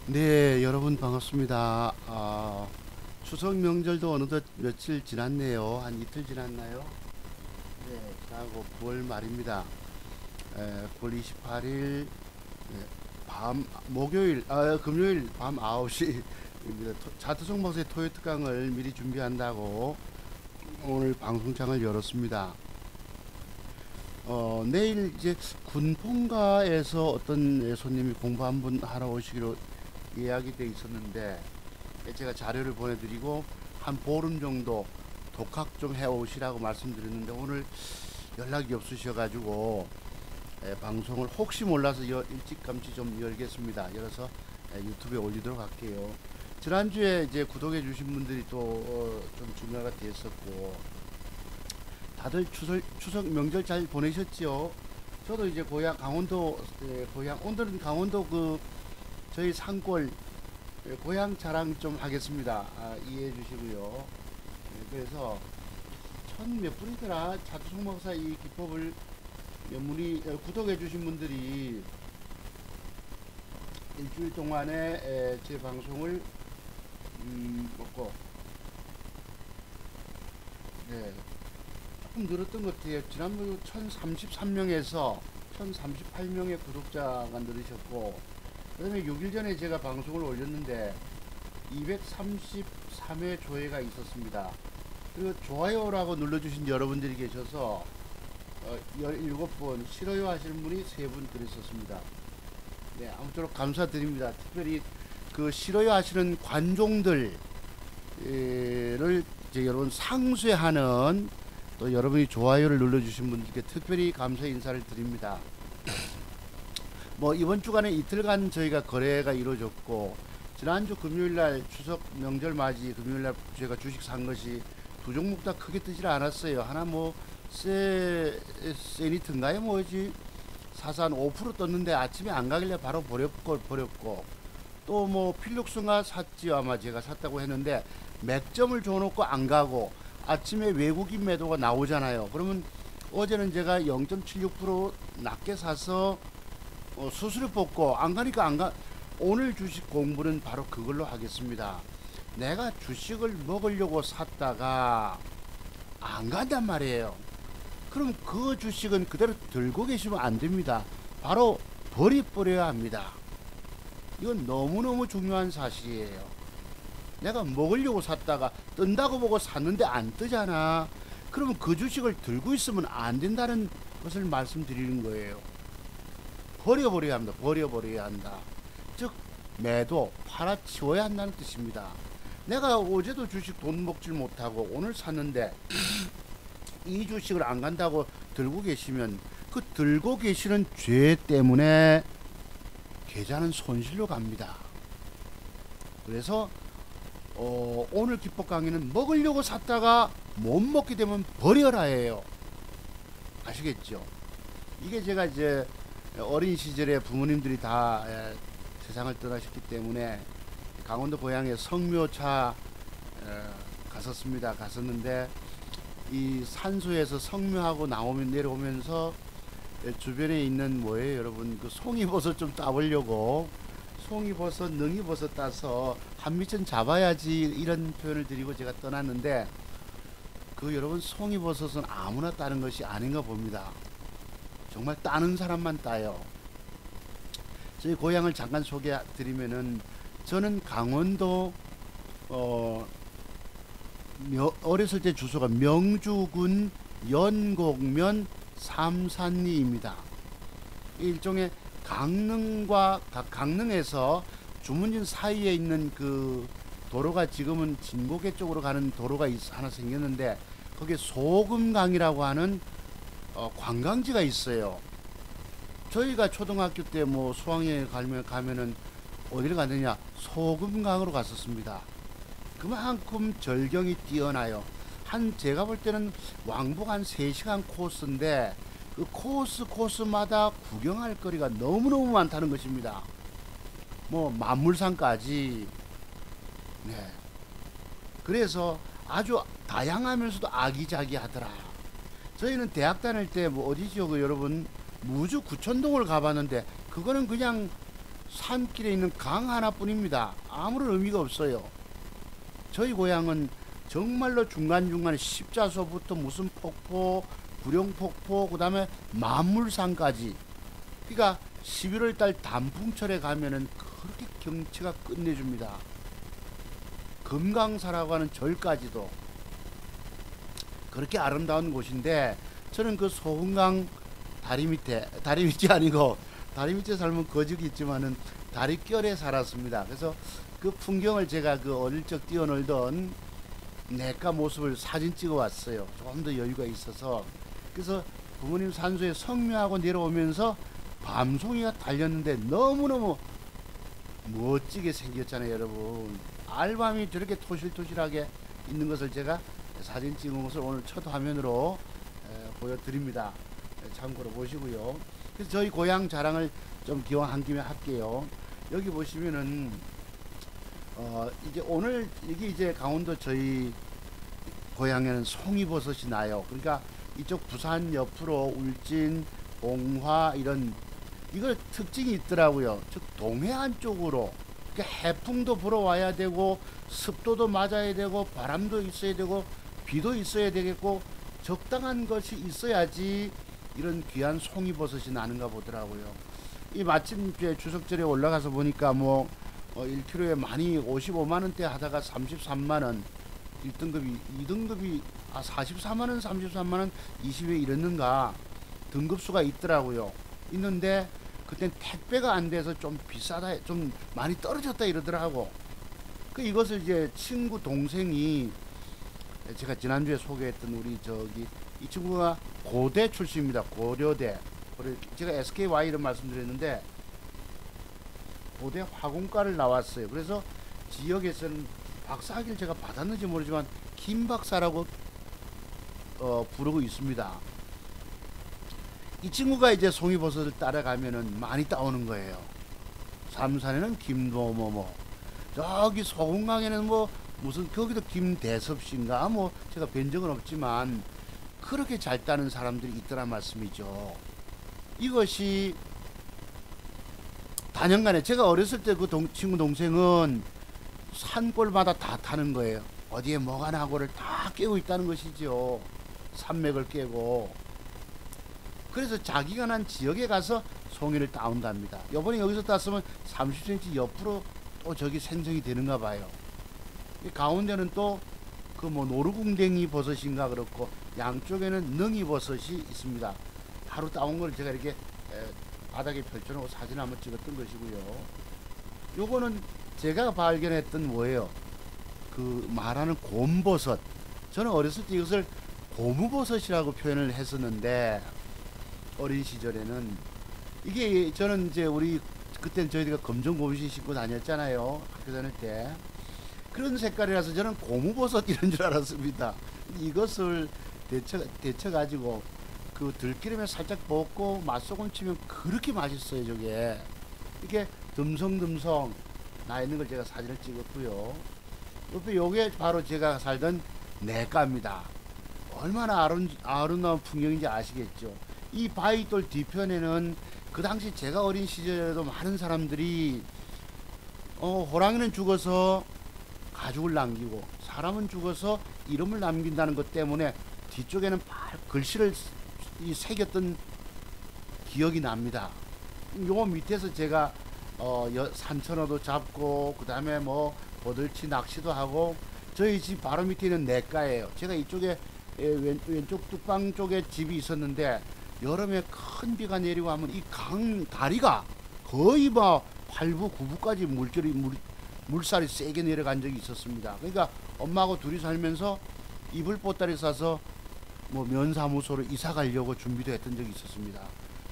네, 여러분 반갑습니다. 추석 명절도 어느덧 며칠 지났네요. 한 이틀 지났나요? 네, 지나고 9월 말입니다. 9월 28일 밤 목요일, 금요일 밤 9시입니다. 자투성방송의 토요 특강을 미리 준비한다고 오늘 방송창을 열었습니다. 내일 이제 군pon가에서 어떤 손님이 공부 한번 하러 오시기로 예약이 돼 있었는데 제가 자료를 보내드리고 한 보름 정도 독학 좀 해오시라고 말씀드렸는데 오늘 연락이 없으셔가지고 방송을 혹시 몰라서 일찌감치 좀 열겠습니다. 열어서 유튜브에 올리도록 할게요. 지난주에 이제 구독해 주신 분들이 또 좀 중요하가 됐었고 다들 추석 명절 잘 보내셨지요? 저도 이제 고향 강원도 고향 오늘은 강원도 그 저희 산골 고향 자랑 좀 하겠습니다. 이해해 주시고요. 그래서 천 몇 분이더라 자투성 목사 이 기법을 몇 분이 구독해 주신 분들이 일주일 동안에 제 방송을 먹고 네, 조금 늘었던 것 같아요. 지난번 1033명에서 1038명의 구독자가 늘으셨고 그 다음에 6일 전에 제가 방송을 올렸는데 233회 조회가 있었습니다. 그리고 좋아요라고 눌러주신 여러분들이 계셔서 17분 싫어요 하시는 분이 3분 들으셨습니다. 네, 아무쪼록 감사드립니다. 특별히 그 싫어요 하시는 관종들을 이제 여러분 상쇄하는 또 여러분이 좋아요를 눌러주신 분들께 특별히 감사 인사를 드립니다. 뭐 이번 주간에 이틀간 저희가 거래가 이루어졌고 지난주 금요일날 추석 명절 맞이 금요일날 제가 주식 산 것이 두 종목 다 크게 뜨질 않았어요. 하나 뭐 세니트인가요 뭐지 사서 한 5% 떴는데 아침에 안 가길래 바로 버렸고 또 뭐 필룩스가 샀지요. 아마 제가 샀다고 했는데 맥점을 줘놓고 안 가고 아침에 외국인 매도가 나오잖아요. 그러면 어제는 제가 0.76% 낮게 사서 수수료 뽑고 안 가니까 안 가. 오늘 주식 공부는 바로 그걸로 하겠습니다. 내가 주식을 먹으려고 샀다가 안 간단 말이에요. 그럼 그 주식은 그대로 들고 계시면 안 됩니다. 바로 버려야 합니다. 이건 너무너무 중요한 사실이에요. 내가 먹으려고 샀다가 뜬다고 보고 샀는데 안 뜨잖아. 그러면 그 주식을 들고 있으면 안 된다는 것을 말씀드리는 거예요. 버려야 합니다. 버려야 한다. 즉 매도 팔아치워야 한다는 뜻입니다. 내가 어제도 주식 돈 먹질 못하고 오늘 샀는데 이 주식을 안 간다고 들고 계시면 그 들고 계시는 죄 때문에 계좌는 손실로 갑니다. 그래서 오늘 기법 강의는 먹으려고 샀다가 못 먹게 되면 버려라 해요. 아시겠죠? 이게 제가 이제 어린 시절에 부모님들이 다 세상을 떠나셨기 때문에 강원도 고향에 성묘차 갔었는데 이 산소에서 성묘하고 나오면 내려오면서 주변에 있는 뭐예요 여러분 그 송이버섯 좀 따보려고 송이버섯 능이버섯 따서 한 미천 잡아야지 이런 표현을 드리고 제가 떠났는데 그 여러분 송이버섯은 아무나 따는 것이 아닌가 봅니다. 정말 따는 사람만 따요. 저희 고향을 잠깐 소개해 드리면은 저는 강원도 어렸을 때 주소가 명주군 연곡면 삼산리입니다. 일종의 강릉에서 주문진 사이에 있는 그 도로가 지금은 진고개 쪽으로 가는 도로가 하나 생겼는데 거기에 소금강이라고 하는 관광지가 있어요. 저희가 초등학교 때 뭐 수학여행 가면은 어디를 갔느냐 소금강으로 갔었습니다. 그만큼 절경이 뛰어나요. 제가 볼 때는 왕복 한 3시간 코스인데 그 코스마다 구경할 거리가 너무너무 많다는 것입니다. 뭐 만물산까지. 네. 그래서 아주 다양하면서도 아기자기하더라. 저희는 대학 다닐 때 뭐 어디죠 그 여러분 무주 구천동을 가봤는데 그거는 그냥 산길에 있는 강 하나뿐입니다. 아무런 의미가 없어요. 저희 고향은 정말로 중간중간에 십자수부터 무슨 폭포, 구룡폭포, 그 다음에 만물산까지. 그러니까 11월 달 단풍철에 가면은 그렇게 경치가 끝내줍니다. 금강사라고 하는 절까지도 그렇게 아름다운 곳인데, 저는 그 소흥강 다리 밑이 아니고 다리 밑에 살면 거적이 있지만은 다리결에 살았습니다. 그래서 그 풍경을 제가 그 어릴 적 뛰어놀던 내과 모습을 사진 찍어 왔어요. 좀 더 여유가 있어서. 그래서 부모님 산소에 성묘하고 내려오면서 밤송이가 달렸는데 너무너무 멋지게 생겼잖아요, 여러분. 알밤이 저렇게 토실토실하게 있는 것을 제가 사진 찍은 것을 오늘 첫 화면으로 보여드립니다. 참고로 보시고요. 그래서 저희 고향 자랑을 좀 기왕 한 김에 할게요. 여기 보시면은 이제 오늘 이게 이제 강원도 저희 고향에는 송이버섯이 나요. 그러니까 이쪽 부산 옆으로 울진, 봉화 이런 이거 특징이 있더라고요. 즉 동해안 쪽으로 그러니까 해풍도 불어와야 되고 습도도 맞아야 되고 바람도 있어야 되고 비도 있어야 되겠고 적당한 것이 있어야지 이런 귀한 송이버섯이 나는가 보더라고요. 이 마침 추석절에 올라가서 보니까 뭐 1kg에 많이 55만원대 하다가 33만원 1등급이 2등급이 44만원 33만원 20에 이랬는가 등급수가 있더라고요. 있는데 그땐 택배가 안 돼서 좀 비싸다, 좀 많이 떨어졌다 이러더라고. 그 이것을 이제 친구 동생이, 제가 지난주에 소개했던 우리 저기 이 친구가 고대 출신입니다. 고려대. 제가 SKY를 말씀드렸는데 고대 화공과를 나왔어요. 그래서 지역에서는 박사학위를 제가 받았는지 모르지만 김 박사라고 부르고 있습니다. 이 친구가 이제 송이버섯을 따라가면은 많이 따오는 거예요. 삼산에는 김도모모, 저기 소금강에는 뭐 무슨 거기도 김대섭씨인가 뭐 제가 뵌 적은 없지만 그렇게 잘 따는 사람들이 있더란 말씀이죠. 이것이 단연간에 제가 어렸을 때 그 친구 동생은 산골마다 다 타는 거예요. 어디에 뭐가 나고를 다 깨고 있다는 것이죠. 산맥을 깨고. 그래서 자기가 난 지역에 가서 송이를 따온답니다. 요번에 여기서 땄으면 30cm 옆으로 또 저기 생성이 되는가 봐요. 가운데는 또 그 뭐 노루궁뎅이 버섯인가 그렇고 양쪽에는 능이 버섯이 있습니다. 하루 따온 걸 제가 이렇게 바닥에 펼쳐놓고 사진 한번 찍었던 것이고요. 요거는 제가 발견했던 뭐예요? 그 말하는 곰버섯. 저는 어렸을 때 이것을 고무버섯이라고 표현을 했었는데 어린 시절에는 이게 저는 이제 우리 그때는 저희가 검정 고무신 신고 다녔잖아요. 학교 다닐 때. 그런 색깔이라서 저는 고무버섯 이런 줄 알았습니다. 이것을 데쳐 가지고 그 들기름에 살짝 볶고 맛소금 치면 그렇게 맛있어요. 저게 이렇게 듬성듬성 나 있는 걸 제가 사진을 찍었고요. 옆에 요게 바로 제가 살던 내과입니다. 얼마나 아름다운 풍경인지 아시겠죠. 이 바위돌 뒤편에는 그 당시 제가 어린 시절에도 많은 사람들이 호랑이는 죽어서 가죽을 남기고 사람은 죽어서 이름을 남긴다는 것 때문에 뒤쪽에는 글씨를 새겼던 기억이 납니다. 요 밑에서 제가 산천어도 잡고 그 다음에 뭐 버들치 낚시도 하고 저희 집 바로 밑에 있는 내과예요. 제가 이쪽에 왼쪽 뚝방 쪽에 집이 있었는데 여름에 큰 비가 내리고 하면 이 강 다리가 거의 뭐 8부 9부까지 물살이 세게 내려간 적이 있었습니다. 그러니까 엄마하고 둘이 살면서 이불 보따리 싸서 뭐 면사무소로 이사 가려고 준비도 했던 적이 있었습니다.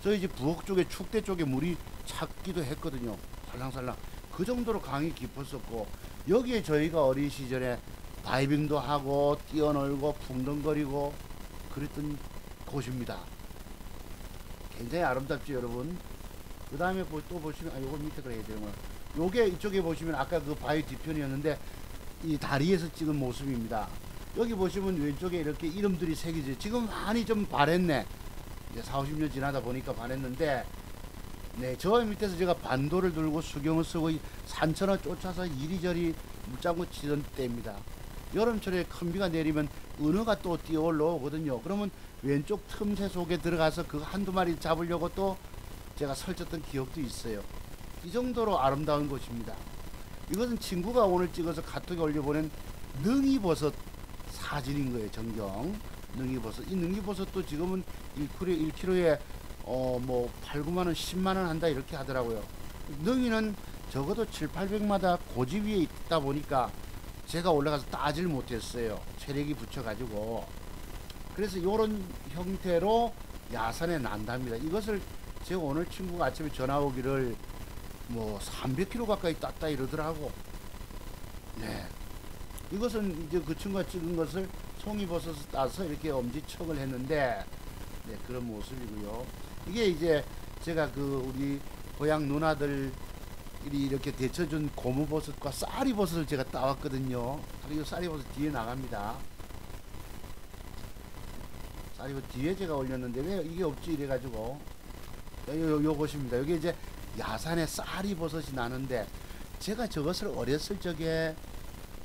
저희 집 부엌 쪽에 축대 쪽에 물이 찼기도 했거든요. 살랑살랑. 그 정도로 강이 깊었었고 여기에 저희가 어린 시절에 다이빙도 하고 뛰어놀고 풍덩거리고 그랬던 곳입니다. 굉장히 아름답죠, 여러분. 그 다음에 또 보시면 요걸 밑에 그래야 되는 요게 이쪽에 보시면 아까 그 바위 뒤편이었는데 이 다리에서 찍은 모습입니다. 여기 보시면 왼쪽에 이렇게 이름들이 새겨져. 지금 많이 좀 바랬네. 이제 40, 50년 지나다 보니까 바랬는데 네, 저 밑에서 제가 반도를 들고 수경을 쓰고 산천어 쫓아서 이리저리 물장구 치던 때입니다. 여름철에 큰 비가 내리면 은어가 또 뛰어 올라오거든요. 그러면 왼쪽 틈새 속에 들어가서 그 한두 마리 잡으려고 또 제가 설쳤던 기억도 있어요. 이 정도로 아름다운 곳입니다. 이것은 친구가 오늘 찍어서 카톡에 올려보낸 능이버섯 사진인 거예요. 정경 능이버섯. 이 능이버섯도 지금은 1kg에 뭐 8, 9만원 10만원 한다 이렇게 하더라고요. 능이는 적어도 7, 800마다 고지 위에 있다 보니까 제가 올라가서 따질 못했어요. 체력이 붙여가지고. 그래서 요런 형태로 야산에 난답니다. 이것을 제가 오늘 친구가 아침에 전화 오기를 뭐 300kg 가까이 땄다 이러더라고. 네. 이것은 이제 그 친구가 찍은 것을 송이버섯을 따서 이렇게 엄지척을 했는데, 네, 그런 모습이고요. 이게 이제 제가 그 우리 고향 누나들이 이렇게 데쳐준 고무버섯과 쌀이버섯을 제가 따왔거든요. 그리고 쌀이버섯 뒤에 나갑니다. 쌀이버섯 뒤에 제가 올렸는데 왜 이게 없지 이래가지고 요 것입니다. 여기 이제 야산에 쌀이버섯이 나는데 제가 저것을 어렸을 적에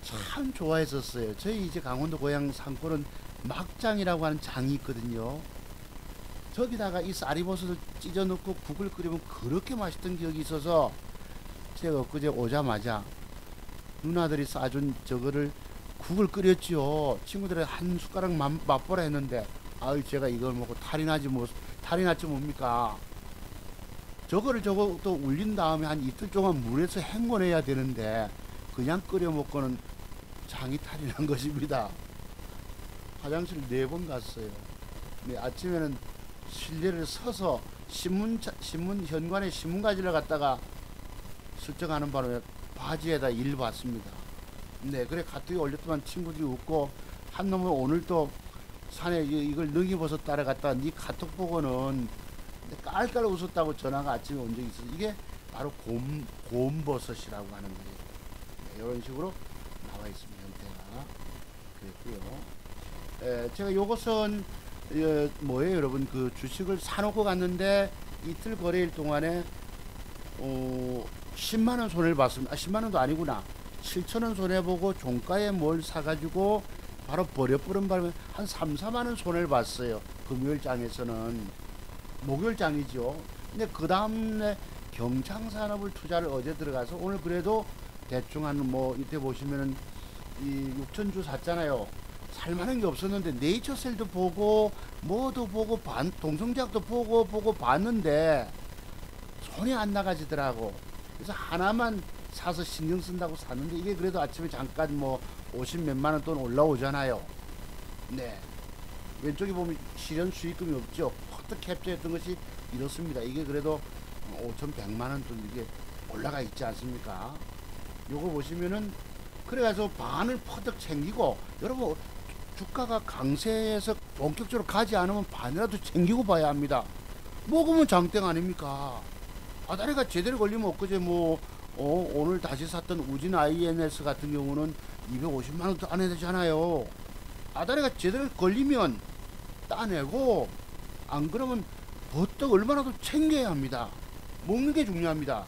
참 좋아했었어요. 저희 이제 강원도 고향 산골은 막장이라고 하는 장이 있거든요. 저기다가 이 쌀이버섯을 찢어 넣고 국을 끓이면 그렇게 맛있던 기억이 있어서 제가 엊그제 오자마자 누나들이 싸준 저거를 국을 끓였지요. 친구들이 한 숟가락 맛보라 했는데 아유 제가 이걸 먹고 탈이 나지 뭐 탈이 났지 뭡니까. 저거를 저거 또 울린 다음에 한 이틀 동안 물에서 헹궈내야 되는데 그냥 끓여 먹고는 장이 탈이 난 것입니다. 화장실 4번 갔어요. 네, 아침에는 실내를 서서 신문 현관에 신문 가지러 갔다가 슬쩍 하는 바람에 바지에다 일 봤습니다. 네, 그래 카톡에 올렸더만 친구들이 웃고 한 놈은 오늘 또 산에 이걸 능이버섯 따라갔다가 네 카톡 보고는 깔깔 웃었다고 전화가 아침에 온 적이 있어요. 이게 바로 곰버섯이라고 하는 거예요. 네, 이런 식으로 나와 있습니다. 형태가 그랬고요. 제가 요것은 뭐예요 여러분, 그 주식을 사놓고 갔는데 이틀 거래일 동안에 10만원 손해를 봤습니다. 10만원도 아니구나, 7천원 손해보고 종가에 뭘 사가지고 바로 버려버린 바람에 한 3, 4만원 손해를 봤어요. 금요일장에서는. 목요일장이죠. 근데 그 다음에 경창산업을 투자를 어제 들어가서 오늘 그래도 대충 한 뭐 이때 보시면은 이 6천주 샀잖아요. 살만한 게 없었는데 네이처셀도 보고 뭐도 보고 동성제약도 보고 봤는데 손이 안 나가지더라고. 그래서 하나만 사서 신경 쓴다고 샀는데 이게 그래도 아침에 잠깐 뭐 50 몇만원 돈 올라오잖아요. 네, 왼쪽에 보면 실현 수익금이 없죠. 퍼뜩 캡처했던 것이 이렇습니다. 이게 그래도 5,100만원 돈 이게 올라가 있지 않습니까? 요거 보시면은 그래가지고 반을 퍼뜩 챙기고, 여러분 주가가 강세에서 본격적으로 가지 않으면 반이라도 챙기고 봐야 합니다. 먹으면 장땡 아닙니까? 아다리가 제대로 걸리면 엊그제 뭐 오늘 다시 샀던 우진 INS 같은 경우는 250만원도 안 해되잖아요. 아다리가 제대로 걸리면 따내고, 안 그러면 버떡 얼마나 더 챙겨야 합니다. 먹는 게 중요합니다.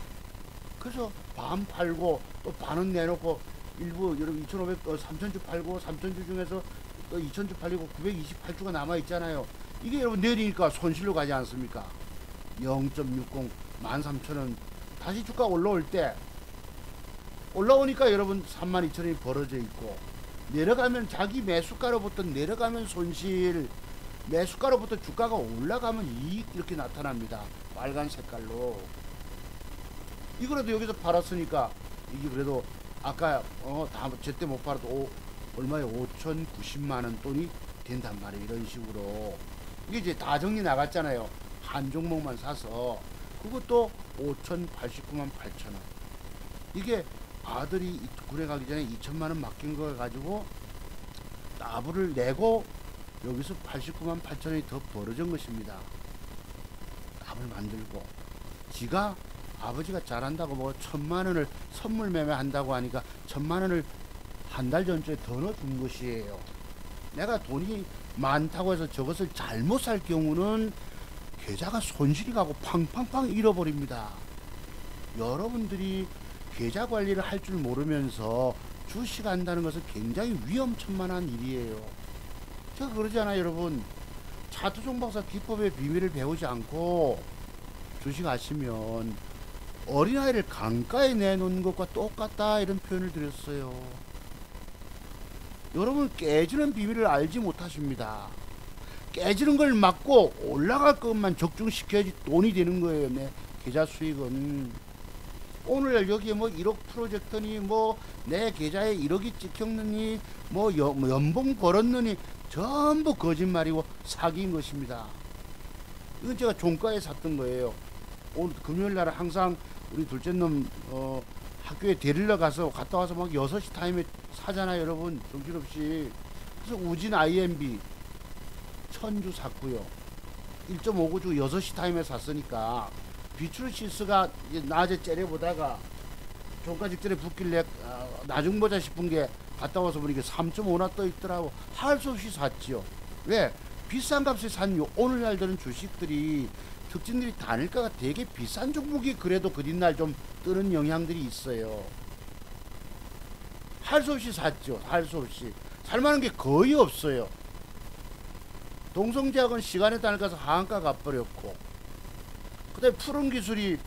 그래서 반 팔고 또 반은 내놓고 일부 여러분 2,500, 3,000주 팔고 3,000주 중에서 또 2,000주 팔리고 928주가 남아 있잖아요. 이게 여러분 내리니까 손실로 가지 않습니까? 0.60 13,000원 다시 주가 올라올 때 올라오니까 여러분 32,000원이 벌어져 있고, 내려가면 자기 매수가로부터 내려가면 손실, 매수가로부터 주가가 올라가면 이익, 이렇게 나타납니다. 빨간 색깔로. 이거라도 여기서 팔았으니까 이게 그래도 아까 다 제때 못 팔아도 얼마에 5,090만원 돈이 된단 말이에요. 이런 식으로 이게 이제 다 정리 나갔잖아요. 한 종목만 사서 그것도 5,089만 8천원. 이게 아들이 구례 가기 전에 2천만원 맡긴 거 가지고 따블을 내고 여기서 89만 8천원이 더 벌어진 것입니다. 따블 만들고 지가 아버지가 잘한다고 뭐 1,000만원을 선물 매매한다고 하니까 1,000만원을 한 달 전주에 더 넣어준 것이에요. 내가 돈이 많다고 해서 저것을 잘못 살 경우는 계좌가 손실이 가고 팡팡팡 잃어버립니다. 여러분들이 계좌 관리를 할 줄 모르면서 주식한다는 것은 굉장히 위험천만한 일이에요. 제가 그러잖아요, 여러분. 차두종 박사 기법의 비밀을 배우지 않고 주식하시면 어린아이를 강가에 내놓는 것과 똑같다, 이런 표현을 드렸어요. 여러분, 깨지는 비밀을 알지 못하십니다. 깨지는 걸 막고 올라갈 것만 적중시켜야지 돈이 되는 거예요. 내 계좌 수익은. 오늘 여기에 뭐 1억 프로젝트니 뭐 내 계좌에 1억이 찍혔느니 뭐 연봉 벌었느니 전부 거짓말이고 사기인 것입니다. 이건 제가 종가에 샀던 거예요. 오늘 금요일날 항상 우리 둘째 놈 학교에 데리러 가서 갔다 와서 막 6시 타임에 사잖아요, 여러분. 정신없이. 그래서 우진 IMB 천주 샀고요. 1.59 주고 6시 타임에 샀으니까 비추르시스가 낮에 째려보다가 종가 직전에 붙길래 나중 보자 싶은 게 갔다 와서 보니까 3.5나 떠 있더라고. 할 수 없이 샀지요. 왜? 비싼 값에 산 오늘날 드는 주식들이 특징들이 단일가가 되게 비싼 종목이 그래도 그 뒷날 좀 뜨는 영향들이 있어요. 할 수 없이 샀죠. 할 수 없이. 살만한 게 거의 없어요. 동성제약은 시간에 따라가서 하한가 가버렸고, 그 다음에 푸른기술이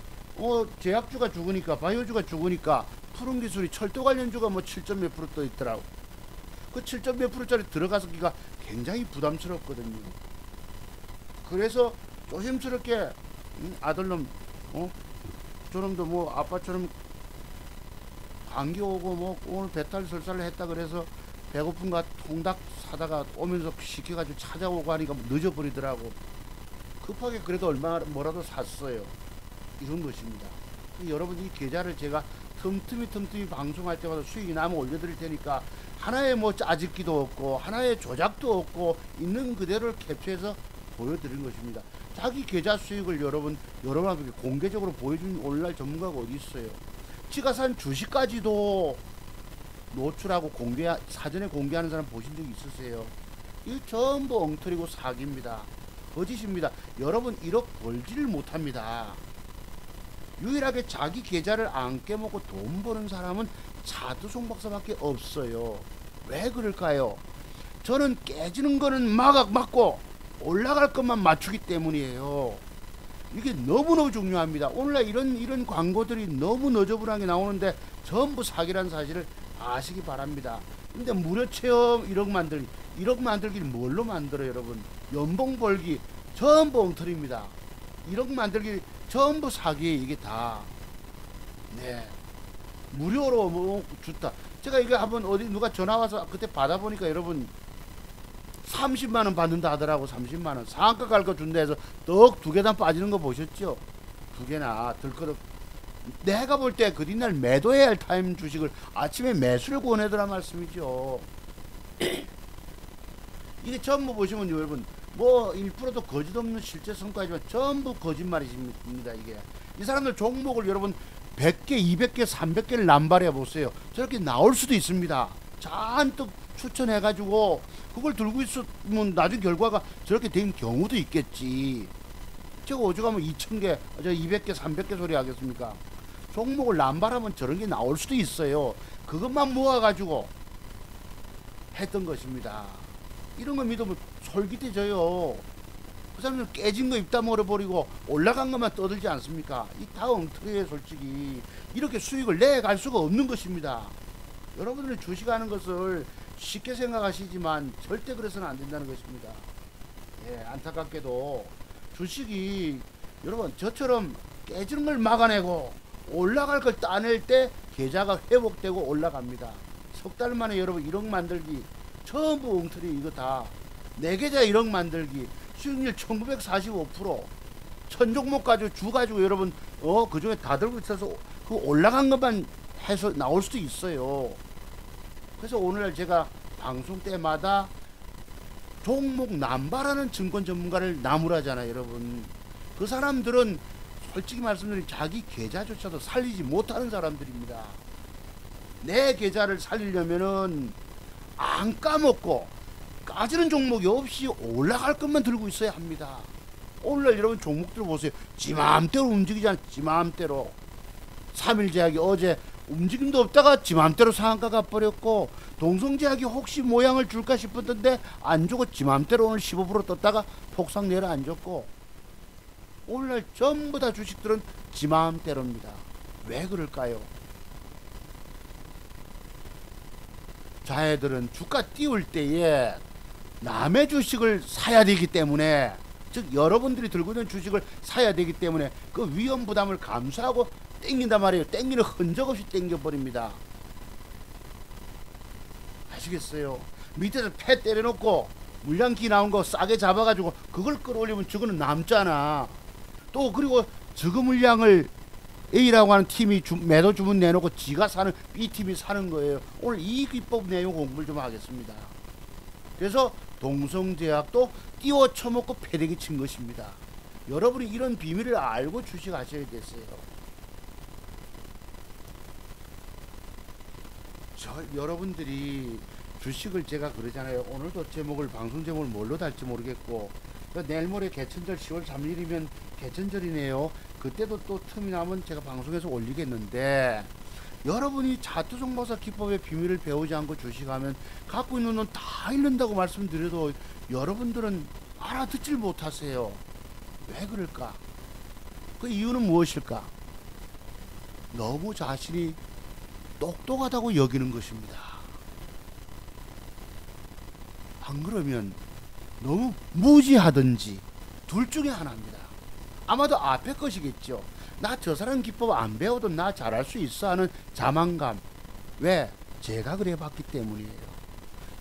제약주가 죽으니까, 바이오주가 죽으니까 푸른기술이 철도 관련주가 뭐 7점 몇 프로 떠 있더라고. 그 7점 몇 프로짜리 들어가기가 굉장히 부담스럽거든요. 그래서 조심스럽게 아들놈 저놈도 뭐 아빠처럼 감기 오고 뭐 오늘 배탈 설사를 했다 그래서 배고픈가 통닭 사다가 오면서 시켜가지고 찾아오고 하니까 늦어버리더라고. 급하게 그래도 얼마 뭐라도 샀어요. 이런 것입니다. 여러분, 이 계좌를 제가 틈틈이 방송할 때마다 수익이 나면 올려드릴 테니까 하나의 뭐 짜집기도 없고 하나의 조작도 없고 있는 그대로를 캡처해서 보여드린 것입니다. 자기 계좌 수익을 여러분한테 공개적으로 보여주는 오늘날 전문가가 어디 있어요? 지가 산 주식까지도 노출하고 사전에 공개하는 사람 보신 적 있으세요? 이거 전부 엉터리고 사기입니다. 거짓입니다. 여러분, 1억 벌지를 못합니다. 유일하게 자기 계좌를 안 깨먹고 돈 버는 사람은 차두송 박사밖에 없어요. 왜 그럴까요? 저는 깨지는 거는 막고 올라갈 것만 맞추기 때문이에요. 이게 너무너무 중요합니다. 오늘날 이런 광고들이 너무 너저분하게 나오는데 전부 사기라는 사실을 아시기 바랍니다. 근데 무료 체험 1억 만들기를 뭘로 만들어요, 여러분? 연봉 벌기 전부 엉터리입니다. 1억 만들기 전부 사기예요, 이게 다. 네. 무료로 뭐 주다. 제가 이거 한번 어디 누가 전화 와서 그때 받아보니까 여러분 30만원 받는다 하더라고. 30만원. 상한가 갈 거 준다 해서 떡 2개단 빠지는 거 보셨죠? 2개나 들거덕. 내가 볼 때 그 뒷날 매도해야 할 타임 주식을 아침에 매수를 권해더라 말씀이죠. 이게 전부 보시면 여러분 뭐 1%도 거짓 없는 실제 성과지만 전부 거짓말이십니다. 이게 이 사람들 종목을 여러분 100개 200개 300개를 남발해 보세요. 저렇게 나올 수도 있습니다. 잔뜩 추천해 가지고 그걸 들고 있으면 나중 결과가 저렇게 된 경우도 있겠지. 제가 오죽하면 2000개 200개 300개 소리 하겠습니까? 종목을 남발하면 저런 게 나올 수도 있어요. 그것만 모아 가지고 했던 것입니다. 이런 거 믿으면 솔깃해져요. 그 사람들 깨진 거 입다 물어버리고 올라간 것만 떠들지 않습니까? 이 다 엉터리예요, 솔직히. 이렇게 수익을 내갈 수가 없는 것입니다. 여러분들 주식하는 것을 쉽게 생각하시지만 절대 그래서는 안 된다는 것입니다. 예, 안타깝게도 주식이 여러분 저처럼 깨지는 걸 막아내고 올라갈 걸 따낼 때 계좌가 회복되고 올라갑니다. 석 달 만에 여러분 1억 만들기 전부 엉터리. 이거 다 내 계좌 1억 만들기 수익률 1945%. 천종목 가지고 주 가지고 여러분 그 중에 다 들고 있어서 그 올라간 것만 해서 나올 수도 있어요. 그래서 오늘 제가 방송 때마다 종목 남발하는 증권 전문가를 나무라잖아요, 여러분. 그 사람들은 솔직히 말씀드리면 자기 계좌조차도 살리지 못하는 사람들입니다. 내 계좌를 살리려면은 안 까먹고 까지는 종목이 없이 올라갈 것만 들고 있어야 합니다. 오늘날 여러분 종목들 보세요. 지 마음대로 움직이잖아. 지 마음대로. 3일 제약이 어제 움직임도 없다가 지 마음대로 상한가 가버렸고, 동성제약이 혹시 모양을 줄까 싶었던데 안 주고 지 마음대로 오늘 15% 떴다가 폭삭 내려앉았고, 오늘날 전부 다 주식들은 지 마음대로입니다. 왜 그럴까요? 자애들은 주가 띄울 때에 남의 주식을 사야 되기 때문에, 즉 여러분들이 들고 있는 주식을 사야 되기 때문에 그 위험 부담을 감수하고 땡긴단 말이에요. 땡기는 흔적 없이 땡겨버립니다. 아시겠어요? 밑에서 패 때려놓고 물량기 나온 거 싸게 잡아가지고 그걸 끌어올리면 저거는 남잖아. 또 그리고 저거 물량을 A라고 하는 팀이 매도 주문 내놓고 지가 사는 B팀이 사는 거예요. 오늘 이 기법 내용 공부를 좀 하겠습니다. 그래서 동성제약도 띄워 쳐먹고 패대기 친 것입니다. 여러분이 이런 비밀을 알고 주식하셔야겠어요. 여러분들이 주식을 제가 그러잖아요. 오늘도 제목을, 방송 제목을 뭘로 달지 모르겠고, 내일 모레 개천절 10월 3일이면 개천절이네요. 그때도 또 틈이 나면 제가 방송에서 올리겠는데, 여러분이 차트종목사 기법의 비밀을 배우지 않고 주식하면 갖고 있는 돈 다 잃는다고 말씀드려도 여러분들은 알아듣질 못하세요. 왜 그럴까? 그 이유는 무엇일까? 너무 자신이 똑똑하다고 여기는 것입니다. 안 그러면 너무 무지하든지 둘 중에 하나입니다. 아마도 앞에 것이겠죠. 나 저 사람 기법 안 배워도 나 잘할 수 있어 하는 자만감. 왜? 제가 그래 봤기 때문이에요.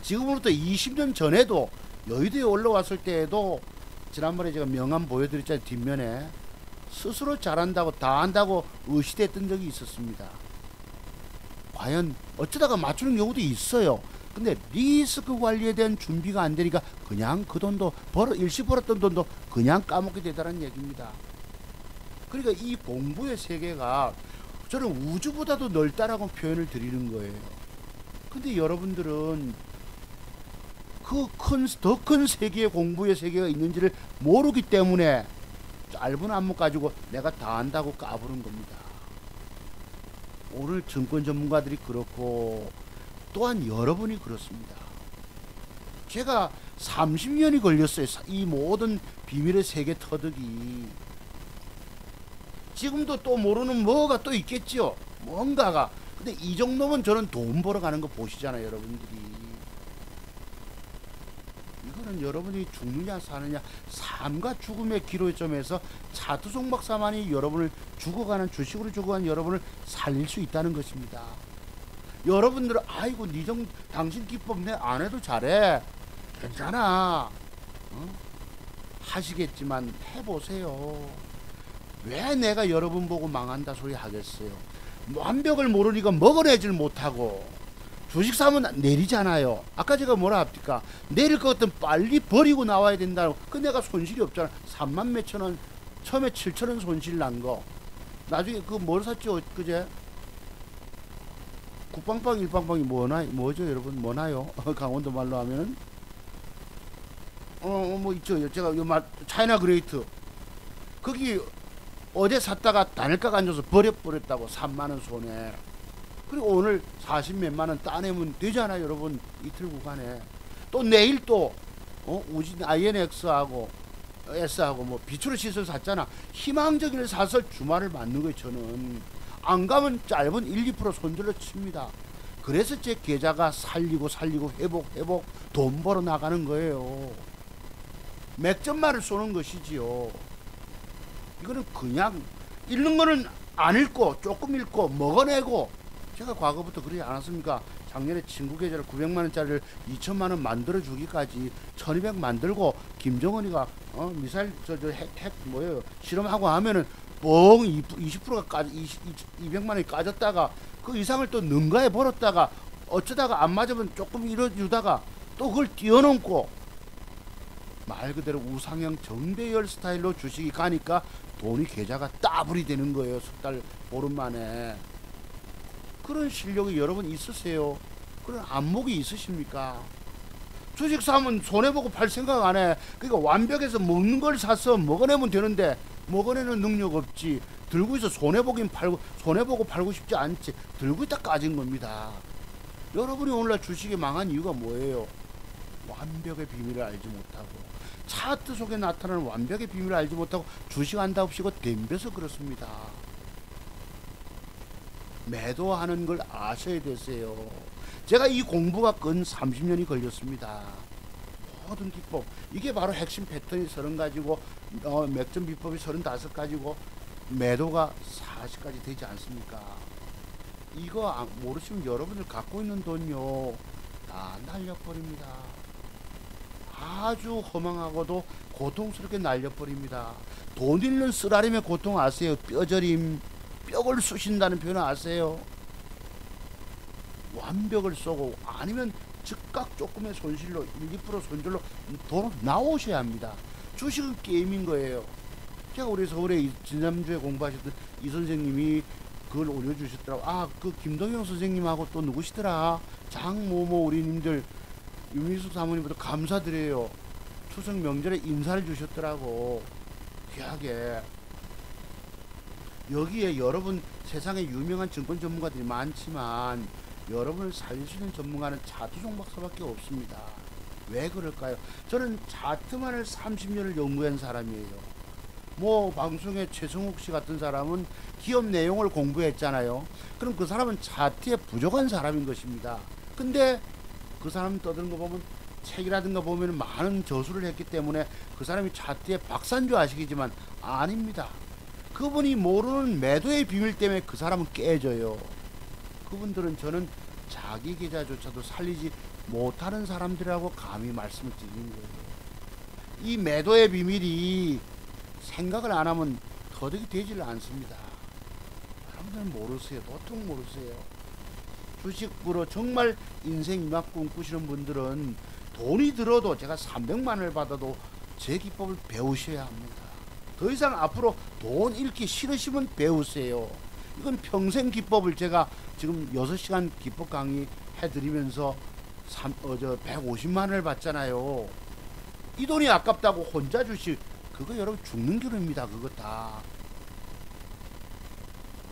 지금으로부터 20년 전에도 여의도에 올라왔을 때에도 지난번에 제가 명함 보여드렸잖아요. 뒷면에 스스로 잘한다고 다 한다고 의시됐던 적이 있었습니다. 과연 어쩌다가 맞추는 경우도 있어요. 근데 리스크 관리에 대한 준비가 안 되니까 그냥 그 돈도 일시 벌었던 돈도 그냥 까먹게 되다는 얘기입니다. 그러니까 이 공부의 세계가 저는 우주보다도 넓다라고 표현을 드리는 거예요. 근데 여러분들은 그 더 큰 세계의 공부의 세계가 있는지를 모르기 때문에 짧은 안목 가지고 내가 다 안다고 까부는 겁니다. 오늘 증권 전문가들이 그렇고 또한 여러분이 그렇습니다. 제가 30년이 걸렸어요. 이 모든 비밀의 세계 터득이. 지금도 또 모르는 뭐가 또 있겠죠. 뭔가가. 근데 이 정도면 저는 돈 벌어가는 거 보시잖아요. 여러분들이. 이거는 여러분이 죽느냐 사느냐, 삶과 죽음의 기로점에서 차트 종박사만이 여러분을 죽어가는, 주식으로 죽어가는 여러분을 살릴 수 있다는 것입니다. 여러분들은 아이고 당신 기법 내 안 해도 잘해, 괜찮아, 하시겠지만 해보세요. 왜 내가 여러분 보고 망한다 소리 하겠어요? 완벽을 모르니까 먹어내질 못하고. 주식 사면 내리잖아요. 아까 제가 뭐라 합니까? 내릴 것 같으면 빨리 버리고 나와야 된다고. 그 내가 손실이 없잖아. 3만 몇천 원, 처음에 7천 원 손실 난 거. 나중에 그 뭘 샀죠? 그제? 국방빵, 일방빵이 뭐죠, 여러분? 뭐나요? 강원도 말로 하면은? 뭐 있죠. 제가 차이나 그레이트. 거기 어제 샀다가 단일가가 안 줘서 버렸다고. 3만원 손해. 그리고 오늘 40몇만원 따내면 되잖아요, 여러분. 이틀 구간에. 또 내일 또 우진 INX하고 S하고 뭐 비추로 시설 샀잖아. 희망적인 사설 주말을 맞는 거예요. 저는 안 가면 짧은 1, 2% 손들러 칩니다. 그래서 제 계좌가 살리고 회복 돈 벌어 나가는 거예요. 맥점만을 쏘는 것이지요. 이거는 그냥 읽는 거는 안 읽고 조금 읽고 먹어내고. 제가 과거부터 그러지 않았습니까? 작년에 친구 계좌를 900만원짜리를 2천만원 만들어 주기까지 1200 만들고, 김정은이가 미사일 핵 뭐예요 실험하고 하면은 뻥 20%가 200만원이 까졌다가 그 이상을 또 능가해 벌었다가 어쩌다가 안 맞으면 조금 이뤄주다가 또 그걸 뛰어넘고, 말 그대로 우상형 정배열 스타일로 주식이 가니까 돈이 계좌가 따블이 되는 거예요. 석 달 보름 만에. 그런 실력이 여러분 있으세요? 그런 안목이 있으십니까? 주식 사면 손해보고 팔 생각 안 해. 그러니까 완벽해서 먹는 걸 사서 먹어내면 되는데 먹어내는 능력 없지. 들고 있어 손해보긴 팔고 손해보고 팔고 싶지 않지. 들고 있다 까진 겁니다. 여러분이 오늘날 주식이 망한 이유가 뭐예요? 완벽의 비밀을 알지 못하고 차트 속에 나타나는 완벽의 비밀을 알지 못하고 주식한답시고 덤벼서 그렇습니다. 매도하는 걸 아셔야 되세요. 제가 이 공부가 근 30년이 걸렸습니다. 모든 기법 이게 바로 핵심 패턴이 30가지고 맥점 비법이 35가지고 매도가 40가지 되지 않습니까? 이거 모르시면 여러분들 갖고 있는 돈요 다 날려버립니다. 아주 허망하고도 고통스럽게 날려버립니다. 돈 잃는 쓰라림의 고통 아세요? 뼈저림, 뼈를 쑤신다는 표현 아세요? 완벽을 쏘고 아니면 즉각 조금의 손실로 1, 2% 손실로 돈 나오셔야 합니다. 주식은 게임인 거예요. 제가 우리 서울에 지난주에 공부하셨던 이 선생님이 그걸 올려주셨더라고. 그 김동영 선생님하고 또 누구시더라? 장모모 우리님들 유민숙 사모님부터 감사드려요. 추석 명절에 인사를 주셨더라고. 귀하게. 여기에 여러분 세상에 유명한 증권 전문가들이 많지만 여러분을 살릴 수 있는 전문가는 차트 종박사밖에 없습니다. 왜 그럴까요? 저는 차트만을 30년을 연구한 사람이에요. 뭐 방송에 최성욱 씨 같은 사람은 기업 내용을 공부했잖아요. 그럼 그 사람은 차트에 부족한 사람인 것입니다. 근데 그 사람 떠드는 거 보면 책이라든가 보면 많은 저수를 했기 때문에 그 사람이 차트에 박사인 줄 아시겠지만 아닙니다. 그분이 모르는 매도의 비밀 때문에 그 사람은 깨져요. 그분들은 저는 자기 계좌조차도 살리지 못하는 사람들이라고 감히 말씀을 드리는 거예요. 이 매도의 비밀이 생각을 안 하면 터득이 되지를 않습니다. 여러분들은 모르세요. 도통 모르세요. 주식으로 정말 인생 이막 꿈꾸시는 분들은 돈이 들어도 제가 300만원을 받아도 제 기법을 배우셔야 합니다. 더 이상 앞으로 돈 잃기 싫으시면 배우세요. 이건 평생 기법을 제가 지금 6시간 기법 강의 해드리면서 150만원을 받잖아요. 이 돈이 아깝다고 혼자 주식 그거 여러분 죽는 기름입니다. 그거 다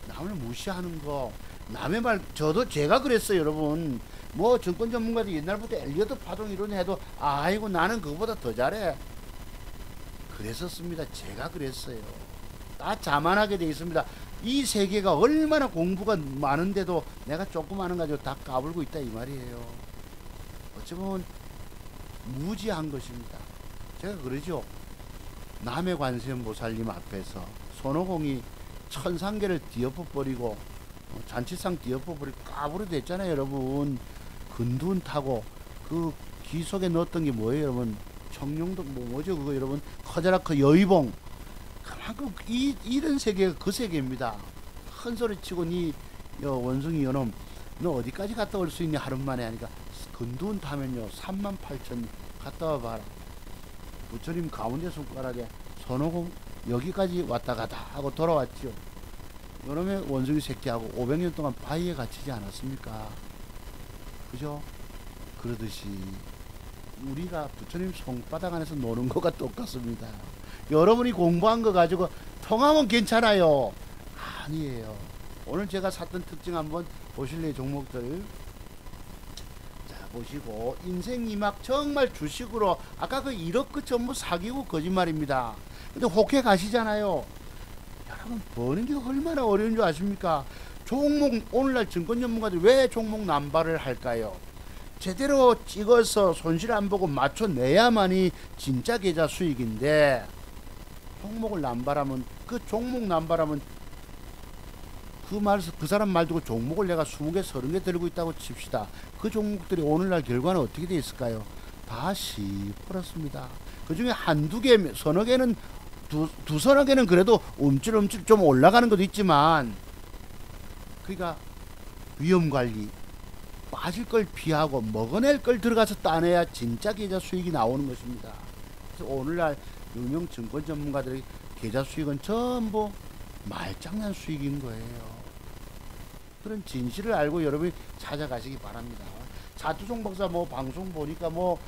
남을 무시하는 거 남의 말 제가 그랬어요. 여러분 뭐 증권 전문가들 옛날부터 엘리어트 파동 이런 해도 아이고 나는 그거보다 더 잘해 그랬었습니다. 제가 그랬어요. 다 자만하게 돼 있습니다. 이 세계가 얼마나 공부가 많은데도 내가 조그마한 거 가지고 다 까불고 있다 이 말이에요. 어쩌면 무지한 것입니다. 제가 그러죠. 남의 관세음보살님 앞에서 손오공이 천상계를 뒤엎어버리고 잔치상 뒤엎어버리고 까불어 됐잖아요. 여러분 근두운 타고 그 귀 속에 넣었던 게 뭐예요 여러분? 청룡동 뭐죠 그거 여러분? 커져라 그 여의봉 그만큼 이런 세계가 그 세계입니다. 큰 소리 치고 니 원숭이 요놈 너 어디까지 갔다 올 수 있냐 하루만에 하니까 근두운 타면요 38,000 갔다 와봐라. 부처님 가운데 손가락에 손오공 여기까지 왔다 가다 하고 돌아왔죠. 요놈의 원숭이 새끼하고 500년 동안 바위에 갇히지 않았습니까? 그죠? 그러듯이 우리가 부처님 손바닥 안에서 노는 것과 똑같습니다. 여러분이 공부한 거 가지고 통하면 괜찮아요. 아니에요. 오늘 제가 샀던 특징 한번 보실래요? 종목들 자 보시고 인생 이막 정말 주식으로 아까 그 1억 그 전부 사기고 거짓말입니다. 근데 혹해 가시잖아요. 여러분 버는 게 얼마나 어려운 줄 아십니까? 종목 오늘날 증권 전문가들 왜 종목 남발을 할까요? 제대로 찍어서 손실 안 보고 맞춰내야만이 진짜 계좌 수익인데 종목을 남발하면 그 종목 남발하면 그 사람 말 두고 종목을 내가 20개 30개 들고 있다고 칩시다. 그 종목들이 오늘날 결과는 어떻게 돼 있을까요? 다 시퍼렇습니다. 그 중에 한두 개 서너 개는 두서너 개는 그래도 움찔움찔 좀 올라가는 것도 있지만 그러니까 위험관리 빠질 걸 피하고 먹어낼 걸 들어가서 따내야 진짜 계좌 수익이 나오는 것입니다. 그래서 오늘날 유명 증권 전문가들의 계좌 수익은 전부 말장난 수익인 거예요. 그런 진실을 알고 여러분이 찾아가시기 바랍니다. 차두종 박사 뭐 방송 보니까 뭐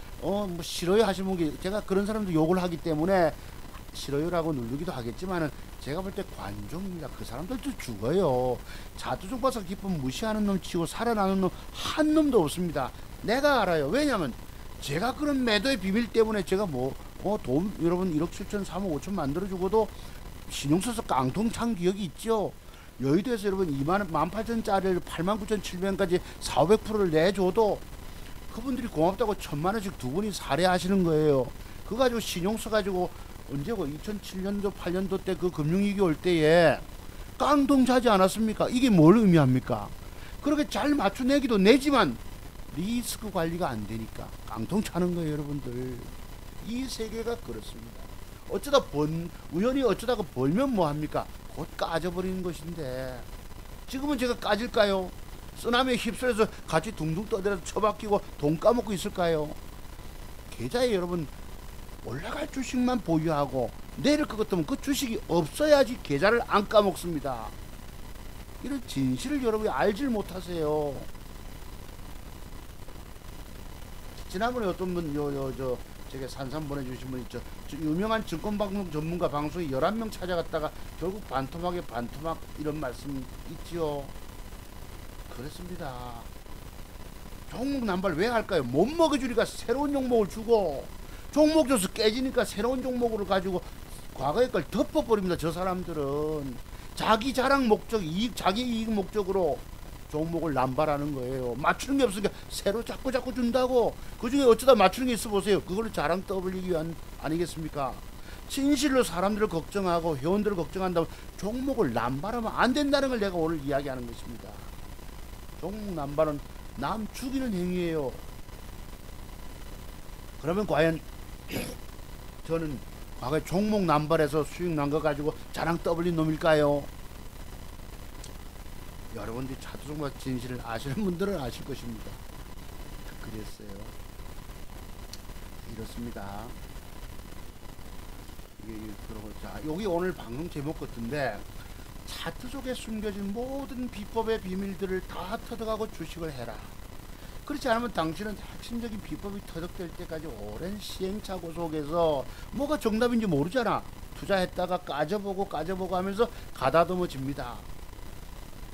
싫어요 하시는 게 제가 그런 사람도 욕을 하기 때문에 싫어요라고 누르기도 하겠지만은 제가 볼 때 관종입니다. 그 사람들도 죽어요. 차두종 박사 기쁨 무시하는 놈 치고 살아나는 놈 한 놈도 없습니다. 내가 알아요. 왜냐면 제가 그런 매도의 비밀 때문에 제가 돈 여러분 1억 7천 3억 5천 만들어 주고도 신용서서 깡통 찬 기억이 있죠. 여의도에서 여러분 18,000짜리를 89,700원까지 400%를 내줘도 그분들이 고맙다고 1,000만원씩 두 분이 살해하시는 거예요. 그거 가지고 신용서 가지고 언제고 2007년도 8년도 때 그 금융위기 올 때에 깡통 차지 않았습니까? 이게 뭘 의미합니까? 그렇게 잘 맞춰내기도 내지만 리스크 관리가 안 되니까 깡통 차는 거예요, 여러분들. 이 세계가 그렇습니다. 우연히 어쩌다가 벌면 뭐합니까? 곧 까져버리는 것인데 지금은 제가 까질까요? 쓰나미에 휩쓸려서 같이 둥둥 떠들어서 처박히고 돈 까먹고 있을까요? 계좌에 여러분 올라갈 주식만 보유하고 내릴 것 같으면 그 주식이 없어야지 계좌를 안 까먹습니다. 이런 진실을 여러분이 알질 못하세요. 지난번에 어떤 분 제게 산삼 보내주신 분 있죠. 유명한 증권방송 전문가 방송에 11명 찾아갔다가 결국 반토막에 반토막 이런 말씀 있지요. 그렇습니다. 종목 남발 왜 할까요? 못 먹여주니까 새로운 종목을 주고 종목 줘서 깨지니까 새로운 종목을 가지고 과거의 걸 덮어버립니다. 저 사람들은 자기 자랑 목적, 자기 이익 목적으로 종목을 남발하는 거예요. 맞추는 게 없으니까 새로 자꾸 준다고. 그 중에 어쩌다 맞추는 게 있어 보세요. 그걸로 자랑 떠벌리기 위한 아니겠습니까? 진실로 사람들을 걱정하고 회원들을 걱정한다고 종목을 남발하면 안 된다는 걸 내가 오늘 이야기하는 것입니다. 종목 남발은 남 죽이는 행위예요. 그러면 과연 저는 과거에 종목 남발해서 수익 난 거 가지고 자랑 떠벌린 놈일까요? 여러분들이 차두종과 진실을 아시는 분들은 아실 것입니다. 그랬어요. 이렇습니다. 자, 여기 오늘 방송 제목 같은데 차트 속에 숨겨진 모든 비법의 비밀들을 다 터득하고 주식을 해라. 그렇지 않으면 당신은 핵심적인 비법이 터득될 때까지 오랜 시행착오 속에서 뭐가 정답인지 모르잖아. 투자했다가 까져보고 하면서 가다듬어집니다.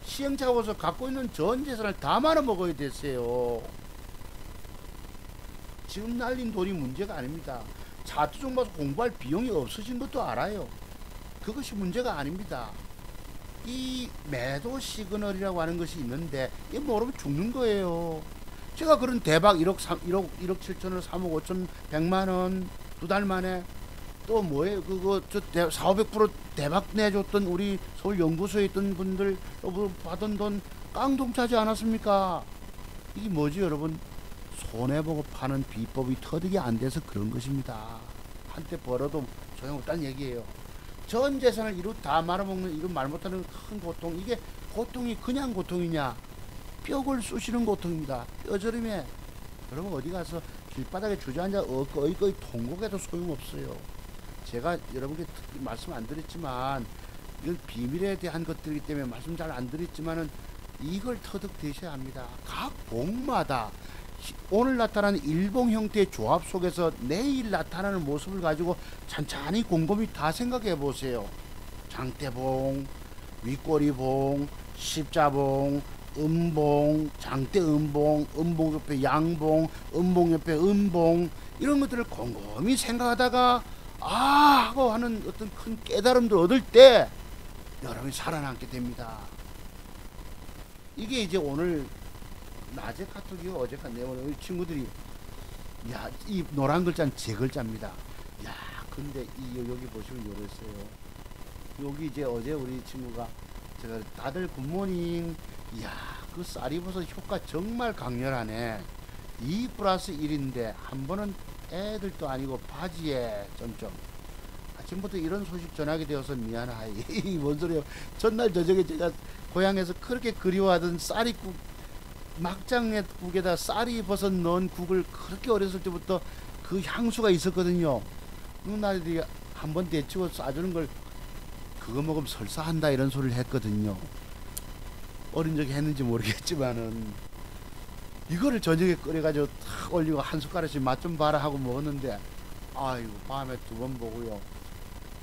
시행착오에서 갖고 있는 전 재산을 다 말아먹어야 되세요. 지금 날린 돈이 문제가 아닙니다. 차트종 봐서 공부할 비용이 없어진 것도 알아요. 그것이 문제가 아닙니다. 이 매도 시그널이라고 하는 것이 있는데 이거 모르면 죽는 거예요. 제가 그런 대박 1억 7천원 3억 5천 100만원 두 달 만에 또 뭐예요? 그거 4,500% 대박 내줬던 우리 서울 연구소에 있던 분들 받은 돈 깡통 차지 않았습니까? 이게 뭐지 여러분? 손해보고 파는 비법이 터득이 안 돼서 그런 것입니다. 한때 벌어도 소용없다는 얘기예요. 전 재산을 이루 다 말아먹는 이런 말 못하는 큰 고통. 이게 고통이 그냥 고통이냐? 뼈를 쑤시는 고통입니다. 뼈저림에 여러분 어디 가서 길바닥에 주저앉아 어이거이 통곡해도 소용없어요. 제가 여러분께 말씀 안 드렸지만 이건 비밀에 대한 것들이기 때문에 말씀 잘 안 드렸지만은 이걸 터득되셔야 합니다. 각 봉마다 오늘 나타나는 일봉 형태의 조합 속에서 내일 나타나는 모습을 가지고 찬찬히 곰곰이 다 생각해 보세요. 장대봉, 윗꼬리봉, 십자봉, 음봉, 장대 음봉, 음봉 옆에 양봉, 음봉 옆에 음봉 이런 것들을 곰곰이 생각하다가 하고 하는 어떤 큰 깨달음을 얻을 때 여러분이 살아남게 됩니다. 이게 이제 오늘 낮에 카톡이요 어제 내오는 친구들이 이 노란 글자는 제 글자입니다. 근데 여기 보시면 이랬어요. 여기 이제 어제 우리 친구가 제가 다들 굿모닝 그 쌀이버섯 효과 정말 강렬하네. 2+1인데 한 번은 애들도 아니고 바지에 점점 아침부터 이런 소식 전하게 되어서 미안하이. 뭔 소리야. 전날 저녁에 제가 고향에서 그렇게 그리워하던 쌀이국 막장국에다 쌀이버섯 넣은 국을 그렇게 어렸을 때부터 그 향수가 있었거든요. 누나들이 한번 데치고 싸주는 걸 그거 먹으면 설사한다 이런 소리를 했거든요. 어린 적에 했는지 모르겠지만은 이거를 저녁에 끓여가지고 탁 올리고 한 숟가락씩 맛 좀 봐라 하고 먹었는데, 아이고 밤에 두 번 보고요.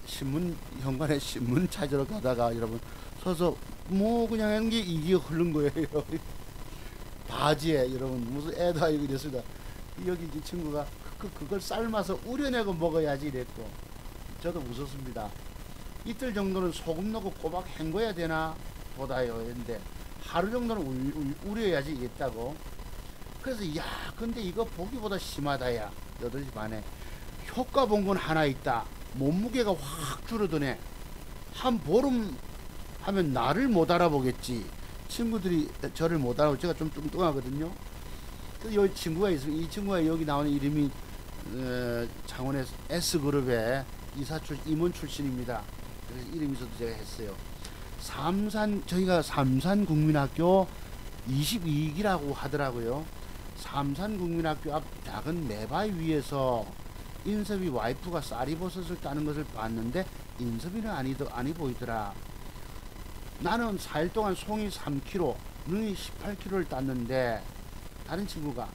신문 현관에 신문 찾으러 가다가 여러분 서서 뭐 그냥 연기 이기어 흐른 거예요. 바지에 여러분 무슨 애도 아니고 이랬습니다. 여기 이 친구가 그걸 삶아서 우려내고 먹어야지 이랬고, 저도 웃었습니다. 이틀 정도는 소금 넣고 꼬박 헹궈야 되나 보다요 했는데, 하루 정도는 우려야지 이랬다고. 그래서 야 근데 이거 보기보다 심하다. 야 8시 반에 효과 본 건 하나 있다. 몸무게가 확 줄어드네. 한 보름 하면 나를 못 알아보겠지. 친구들이 저를 못 알아보고, 제가 좀 뚱뚱하거든요. 그래서 이 친구가 있어요. 이 친구가 여기 나오는 이름이 창원의 S그룹의 임원 출신입니다. 그래서 이름 있어도 제가 했어요. 저희가 삼산국민학교 22기라고 하더라고요. 삼산국민학교 앞 작은 매바위 위에서 인섭이 와이프가 쌀이버섯을 따는 것을 봤는데, 인섭이는 아니 보이더라. 나는 4일 동안 송이 3kg, 능이 18kg를 땄는데, 다른 친구가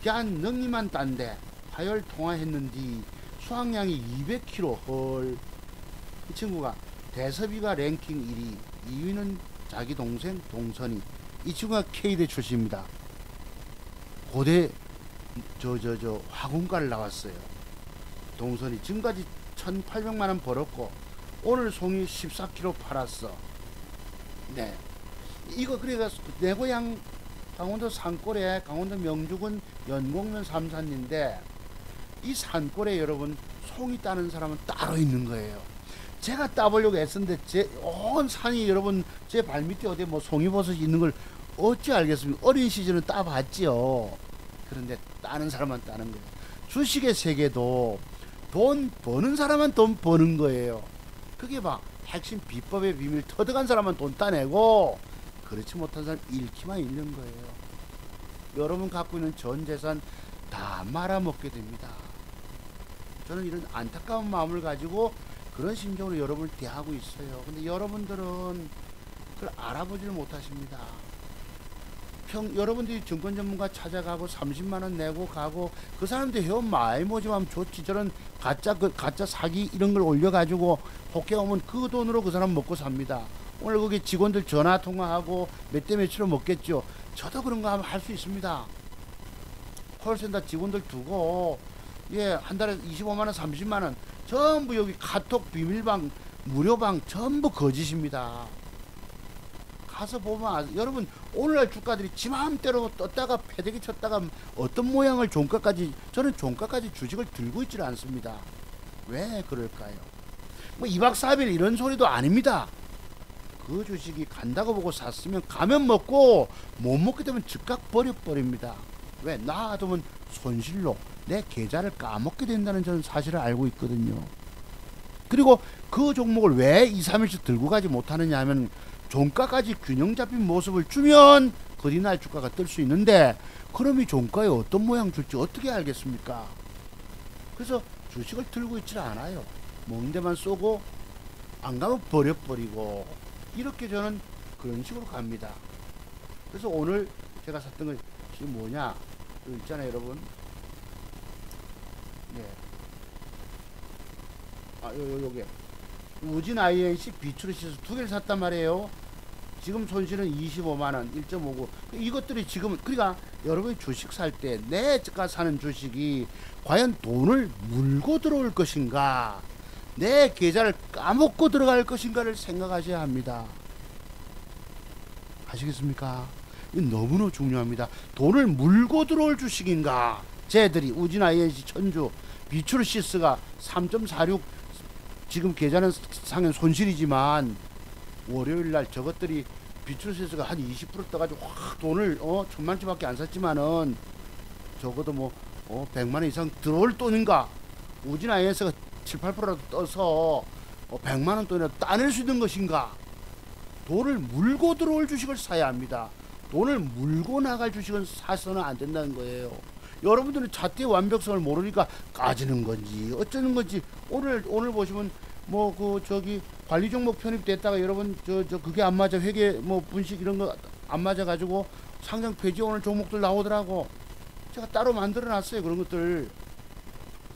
야 능이만 딴데 화열 통화했는디 수확량이 200kg. 헐. 이 친구가 대섭이가 랭킹 1위, 2위는 자기 동생 동선이. 이 친구가 K대 출신입니다. 고대 화공과를 나왔어요. 동선이 지금까지 1,800만원 벌었고 오늘 송이 14kg 팔았어. 네, 이거 그래가 내 고향 강원도 산골에, 강원도 명주군 연곡면 삼산인데, 이 산골에 여러분 송이 따는 사람은 따로 있는 거예요. 제가 따보려고 했었는데 제 온 산이 여러분 제 발밑에 어디 뭐 송이버섯이 있는 걸 어찌 알겠습니까? 어린 시절은 따봤지요. 그런데 따는 사람만 따는 거예요. 주식의 세계도 돈 버는 사람만 돈 버는 거예요. 그게 막 핵심 비법의 비밀 터득한 사람만 돈 따내고, 그렇지 못한 사람 잃기만 잃는 거예요. 여러분 갖고 있는 전 재산 다 말아먹게 됩니다. 저는 이런 안타까운 마음을 가지고 그런 심정으로 여러분을 대하고 있어요. 근데 여러분들은 그걸 알아보지를 못하십니다. 여러분들이 증권 전문가 찾아가고 30만원 내고 가고, 그 사람들 회원 많이 모집하면 좋지. 저런 가짜 사기 이런 걸 올려가지고 복귀 오면 그 돈으로 그 사람 먹고 삽니다. 오늘 거기 직원들 전화 통화하고 몇 대 몇으로 먹겠죠. 저도 그런 거 하면 할 수 있습니다. 콜센터 직원들 두고 한 달에 25만원 30만원 전부 여기 카톡 비밀방 무료방 전부 거짓입니다. 가서 보면 여러분 오늘날 주가들이 지 마음대로 떴다가 패대기 쳤다가 어떤 모양을 종가까지, 저는 종가까지 주식을 들고 있지를 않습니다. 왜 그럴까요? 뭐 2박 4일 이런 소리도 아닙니다. 그 주식이 간다고 보고 샀으면 가면 먹고 못 먹게 되면 즉각 버려버립니다. 왜? 놔두면 손실로 내 계좌를 까먹게 된다는 저는 사실을 알고 있거든요. 그리고 그 종목을 왜 2, 3일씩 들고 가지 못하느냐 하면, 종가까지 균형 잡힌 모습을 주면 그리날 주가가 뜰 수 있는데, 그럼 이 종가에 어떤 모양 줄지 어떻게 알겠습니까? 그래서 주식을 들고 있질 않아요. 먹는 데만 쏘고 안 가면 버려버리고, 이렇게 저는 그런 식으로 갑니다. 그래서 오늘 제가 샀던 건 지금 뭐냐, 여기 있잖아요 여러분. 네. 요게 우진 INC 비추르시스 두 개를 샀단 말이에요. 지금 손실은 25만원 1.59. 이것들이 지금, 그러니까 여러분이 주식 살 때 내가 사는 주식이 과연 돈을 물고 들어올 것인가, 내 계좌를 까먹고 들어갈 것인가를 생각하셔야 합니다. 아시겠습니까? 이건 너무나 중요합니다. 돈을 물고 들어올 주식인가. 쟤들이 우진 INC 천주 비추르시스가 3.46, 지금 계좌는 상현 손실이지만 월요일날 저것들이 비추르시스가 한 20% 떠가지고 확 돈을 1,000만원치밖에 안 샀지만은 적어도 뭐 100만원 이상 들어올 돈인가. 우진 INC가 7, 8%라도 떠서 100만원 돈이라도 따낼 수 있는 것인가. 돈을 물고 들어올 주식을 사야 합니다. 돈을 물고 나갈 주식은 사서는 안 된다는 거예요. 여러분들은 잣대의 완벽성을 모르니까 까지는 건지 어쩌는 건지, 오늘 보시면 뭐 관리 종목 편입됐다가 여러분 그게 안 맞아, 회계 뭐 분식 이런 거 안 맞아 가지고 상장 폐지 오늘 종목들 나오더라고. 제가 따로 만들어 놨어요. 그런 것들.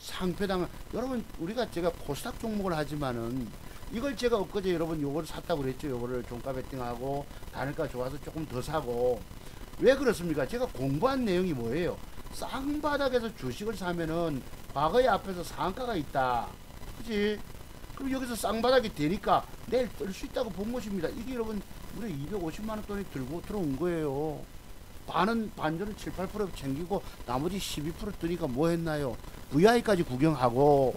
상패당 여러분 우리가 제가 코스닥 종목을 하지만은 이걸 제가 엊그제 여러분 요거를 샀다고 그랬죠. 요거를 종가 베팅하고 단일가 좋아서 조금 더 사고. 왜 그렇습니까? 제가 공부한 내용이 뭐예요? 쌍바닥에서 주식을 사면은 과거에 앞에서 상한가가 있다. 그치? 그럼 여기서 쌍바닥이 되니까 내일 뜰 수 있다고 본 것입니다. 이게 여러분 우리 250만원 돈이 들고 들어온 거예요. 반전은 7, 8% 챙기고 나머지 12% 뜨니까 뭐 했나요? VI까지 구경하고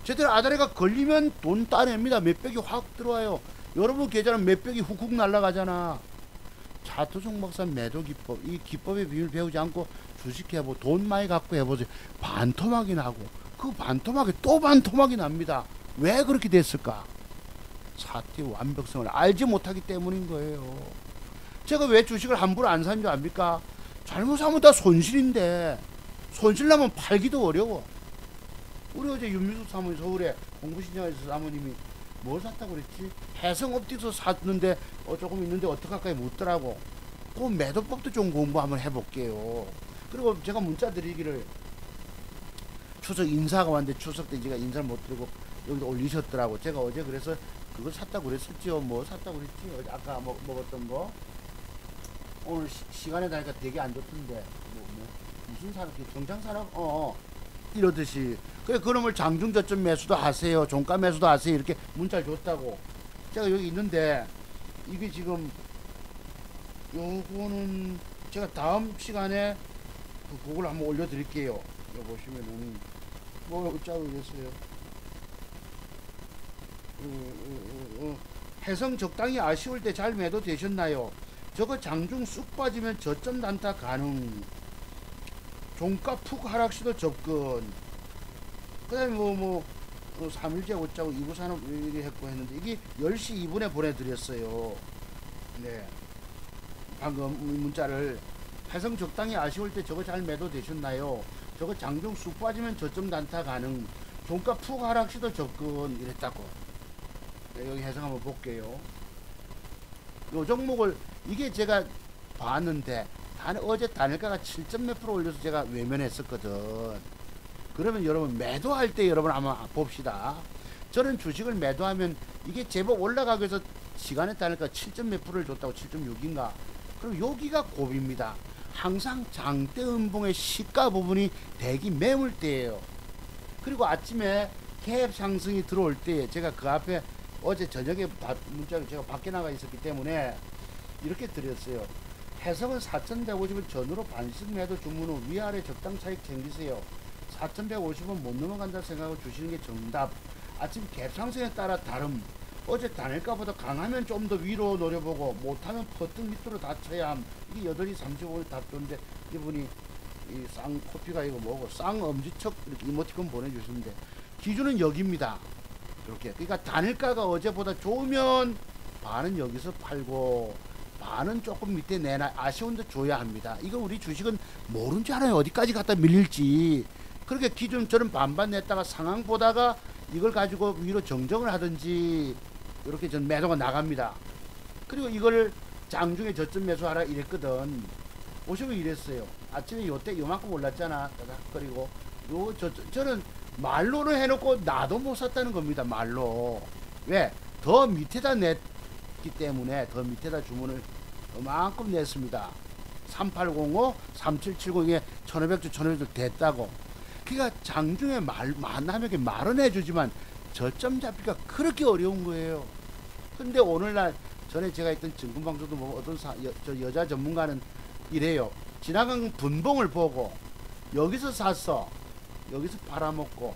제대로 아다리가 걸리면 돈 따냅니다. 몇백이 확 들어와요. 여러분 계좌는 몇백이 훅훅 날아가잖아. 차트종 박사 매도 기법, 이 기법의 비밀 배우지 않고 주식해보 돈 많이 갖고 해보세요. 반토막이 나고 그 반토막이 또 반토막이 납니다. 왜 그렇게 됐을까? 차트의 완벽성을 알지 못하기 때문인 거예요. 제가 왜 주식을 함부로 안 산 줄 압니까? 잘못하면 다 손실인데 손실 나면 팔기도 어려워. 우리 어제 윤미숙 사모님 서울에 공부신청에서 사모님이 뭘 샀다고 그랬지? 해성옵틱스 샀는데 조금 있는데 어떡할까 묻더라고. 그 매도법도 좀 공부 한번 해볼게요. 그리고 제가 문자 드리기를 추석 인사가 왔는데 추석 때 제가 인사를 못 드리고 여기다 올리셨더라고. 제가 어제 그래서 그걸 샀다고 그랬었죠. 뭐 샀다고 그랬지? 어제 아까 먹었던 거. 오늘 시간에 다니까 되게 안 좋던데 무슨 산업 경장산업 이러듯이 그래 그놈을 장중 저점 매수도 하세요. 종가 매수도 하세요. 이렇게 문자를 줬다고. 제가 여기 있는데 이게 지금 요거는 제가 다음 시간에 그걸 한번 올려드릴게요. 여기 보시면은 뭐 어쩌고 이랬어요. 해성 적당히 아쉬울 때 잘 매도 되셨나요? 저거 장중 쑥 빠지면 저점 단타 가능. 종가 푹 하락 시도 접근. 그 다음에 3일째 어쩌고 2부 산업 이렇게 했고 했는데 이게 10시 2분에 보내드렸어요. 네. 방금 문자를 해성 적당히 아쉬울 때 저거 잘 매도 되셨나요? 저거 장중 쑥 빠지면 저점 단타 가능. 종가 푹 하락 시도 접근 이랬다고. 네, 여기 해석 한번 볼게요. 요 종목을 이게 제가 봤는데 어제 단일가가 7점 몇 프로 올려서 제가 외면했었거든. 그러면 여러분 매도할 때 여러분 한번 봅시다. 저는 주식을 매도하면 이게 제법 올라가기 위해서 시간에 단일가 7점 몇 프로를 줬다고 7.6인가. 그럼 여기가 곱입니다. 항상 장대 음봉의 시가 부분이 대기 매물대예요. 그리고 아침에 갭 상승이 들어올 때 제가 그 앞에 어제 저녁에 문자를 제가 밖에 나가 있었기 때문에 이렇게 드렸어요. 해석은 4,150원 전후로 반씩 매도 주문 후 위아래 적당 차익 챙기세요. 4,150원 못 넘어간다 생각하고 주시는 게 정답. 아침 갭 상승에 따라 다름. 어제 단일가보다 강하면 좀 더 위로 노려보고 못하면 퍼뜩 밑으로 다 쳐야 함. 이게 8시 35분에 답 줬는데 이분이 이 쌍코피가 이거 뭐고 쌍엄지척 이렇게 이모티콘 보내주시는데 기준은 여기입니다. 이렇게. 그러니까 단일가가 어제보다 좋으면 반은 여기서 팔고 반은 조금 밑에 내놔 아쉬운데 줘야 합니다. 이거 우리 주식은 모른 줄 알아요. 어디까지 갖다 밀릴지. 그렇게 기준 저는 반반 냈다가 상황 보다가 이걸 가지고 위로 정정을 하든지 이렇게 전 매도가 나갑니다. 그리고 이걸 장중에 저점 매수하라 이랬거든. 보시면 이랬어요. 아침에 요때 요만큼 올랐잖아. 그리고 저는 말로는 해놓고 나도 못 샀다는 겁니다. 말로. 왜? 더 밑에다 냈기 때문에 더 밑에다 주문을 그만큼 냈습니다. 3805, 3770에 1500주 1500주 됐다고. 그러니까 장중에 만남에게 말은 해주지만 저점 잡기가 그렇게 어려운 거예요. 근데 오늘날 전에 제가 있던 증권방송도 보고 어떤 저 여자 전문가는 이래요. 지나간 분봉을 보고 여기서 샀어. 여기서 팔아먹고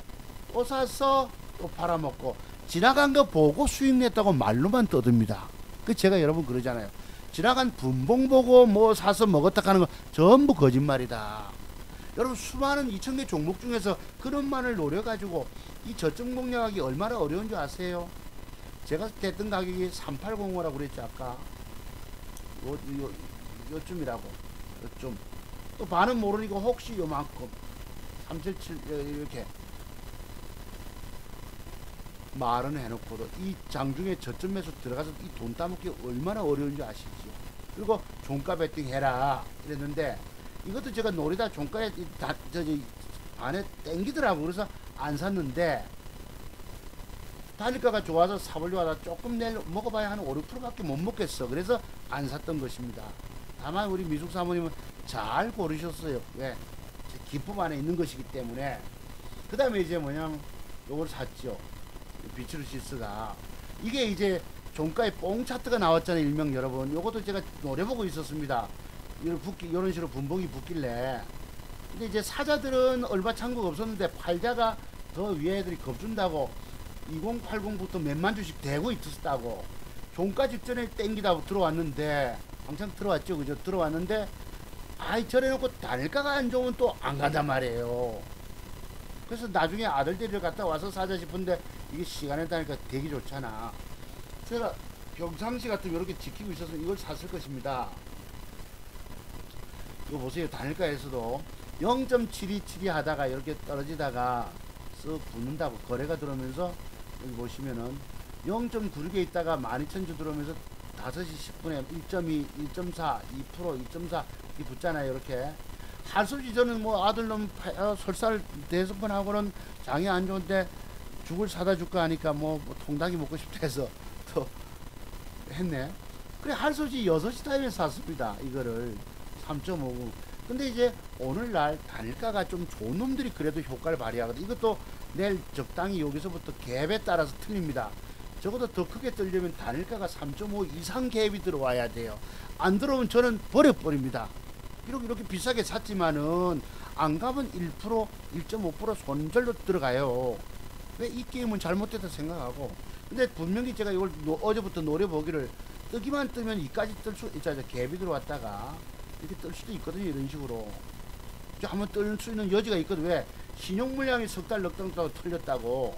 또 샀어. 또 팔아먹고 지나간 거 보고 수익 냈다고 말로만 떠듭니다. 그 제가 여러분 그러잖아요. 지나간 분봉 보고 뭐 사서 먹었다 하는 거 전부 거짓말이다. 여러분 수많은 2,000개 종목 중에서 그런만을 노려가지고 이 저점 공략하기 얼마나 어려운 줄 아세요? 제가 됐던 가격이 3805라고 그랬죠 아까. 요쯤이라고. 요쯤. 또 반은 모르니까 혹시 요만큼 377 이렇게 말은 해놓고도 이 장중에 저점에서 들어가서 이 돈 따먹기 얼마나 어려운 줄 아시죠? 그리고 종가 베팅 해라 이랬는데 이것도 제가 노리다 종가에 안에 땡기더라고. 그래서 안 샀는데 단일가가 좋아서 사보려고 하다 조금 내일 먹어봐야 한 5, 6%밖에 못 먹겠어. 그래서 안 샀던 것입니다. 다만 우리 미숙 사모님은 잘 고르셨어요. 왜? 제 기법 안에 있는 것이기 때문에. 그 다음에 이제 뭐냐면 요걸 샀죠. 비츠루시스가 이게 이제 종가에 뽕 차트가 나왔잖아요. 일명 여러분, 요것도 제가 노려보고 있었습니다. 이런 식으로 분봉이 붙길래. 근데 이제 사자들은 얼마 창구가 없었는데 팔자가 더 위에 애들이 겁준다고 2080부터 몇만 주씩 대고 있었다고 종가 직전에 땡기다 들어왔는데 항상 들어왔죠. 그죠? 들어왔는데 아이 저래놓고 단일가가 안 좋으면 또 안 간단 말이에요. 그래서 나중에 아들 데리러 갔다 와서 사자 싶은데 이게 시간에 따니까 되게 좋잖아. 제가 평상시 같으면 이렇게 지키고 있어서 이걸 샀을 것입니다. 이거 보세요. 단일가에서도 0.727이 하다가 이렇게 떨어지다가 쓱 붙는다고 거래가 들어오면서 여기 보시면은 0.96에 있다가 12,000주 들어오면서 5시 10분에 1.2, 1.4, 2%, 2.4 이 붙잖아요. 이렇게 할 수 없이 저는 뭐 아들놈 설살 대선번하고는 장이 안 좋은데 죽을 사다 줄까 하니까 뭐 통닭이 먹고 싶다 해서 또 했네. 그래 할 수 없이 6시 타임에 샀습니다. 이거를 3.5분. 근데 이제 오늘날 단일가가 좀 좋은 놈들이 그래도 효과를 발휘하거든. 이것도 내일 적당히 여기서부터 갭에 따라서 틀립니다. 적어도 더 크게 떨려면 단일가가 3.5 이상 갭이 들어와야 돼요. 안 들어오면 저는 버려버립니다. 이렇게 비싸게 샀지만은 안 가면 1%, 1.5% 손절로 들어가요. 왜 이 게임은 잘못됐다 생각하고. 근데 분명히 제가 이걸 어제부터 노려보기를 뜨기만 뜨면 이까지 뜰 수 있잖아요. 갭이 들어왔다가 이렇게 뜰 수도 있거든요. 이런 식으로 한번 뜰 수 있는 여지가 있거든. 왜? 신용 물량이 석 달 넉 달 틀렸다고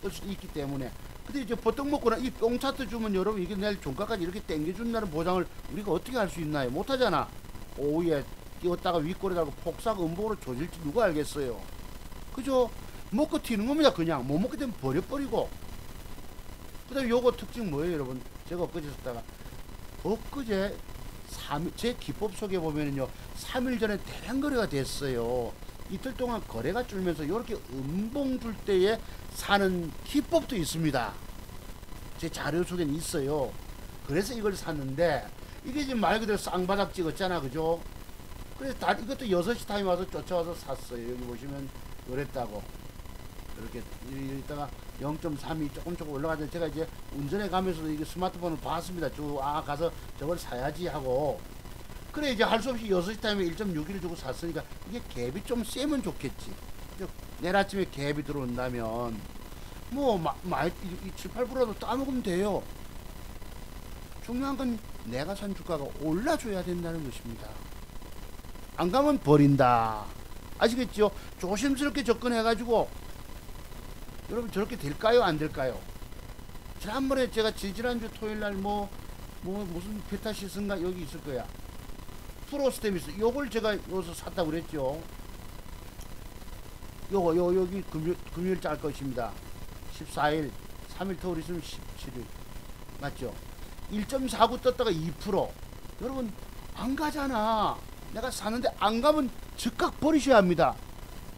뜰 수도 있기 때문에. 근데 이제 버떡 먹거나 이 뽕차트 주면 여러분 이게 내일 종가까지 이렇게 땡겨준다는 보장을 우리가 어떻게 할 수 있나요? 못하잖아. 오후에 끼웠다가 윗골에 달고 폭삭 음봉으로 조질지 누가 알겠어요. 그죠? 먹고 튀는 겁니다. 그냥 못 먹게 되면 버려버리고. 그 다음에 요거 특징 뭐예요 여러분? 제가 엊그제 썼다가 엊그제 제 기법 속에 보면은요 3일 전에 대량 거래가 됐어요. 이틀 동안 거래가 줄면서 이렇게 음봉 줄 때에 사는 기법도 있습니다. 제 자료 속에는 있어요. 그래서 이걸 샀는데 이게 지금 말 그대로 쌍바닥 찍었잖아. 그죠? 그래서 이것도 6시 타임 와서 쫓아와서 샀어요. 여기 보시면 그랬다고 이렇게 이따가 0.3이 조금 올라가는데 제가 이제 운전해 가면서도 이게 스마트폰을 봤습니다. 쭉 가서 저걸 사야지 하고. 그래 이제 할 수 없이 6시 타임에 1.6일 주고 샀으니까 이게 갭이 좀 세면 좋겠지. 내일 아침에 갭이 들어온다면 뭐 7, 8%도 따먹으면 돼요. 중요한 건 내가 산 주가가 올라줘야 된다는 것입니다. 안 가면 버린다. 아시겠죠? 조심스럽게 접근해가지고 여러분 저렇게 될까요? 안 될까요? 지난번에 제가 지난주 토요일날 무슨 페타시스인가 여기 있을 거야. 프로스테미스 요걸 제가 여기서 샀다고 그랬죠. 여기 금요일 짤 것입니다. 14일 3일 토요일 있으면 17일 맞죠? 1.49 떴다가 2%. 여러분 안 가잖아. 내가 사는데 안 가면 즉각 버리셔야 합니다.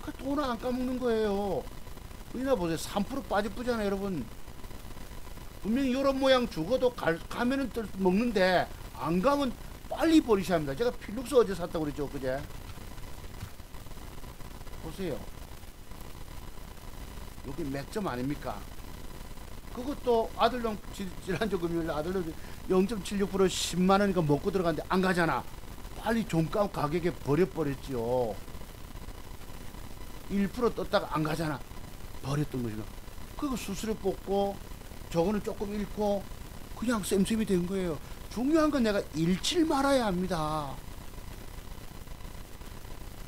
그 돈을 안 까먹는 거예요. 여기나 보세요. 3% 빠져쁘잖아요 여러분. 분명히 이런 모양 죽어도 가면은 먹는데 안 가면 빨리 버리셔야 합니다. 제가 필룩스 어제 샀다고 그랬죠. 그제 보세요. 여기 몇 점 아닙니까? 그것도 아들놈 지난주 금요일 아들놈 0.76% 10만원이니까 먹고 들어갔는데 안 가잖아. 빨리 종가 가격에 버려버렸지요. 1% 떴다가 안 가잖아. 버렸던 것이죠. 그거 수수료 뽑고 저거는 조금 잃고 그냥 쌤쌤이 된 거예요. 중요한 건 내가 잃질 말아야 합니다.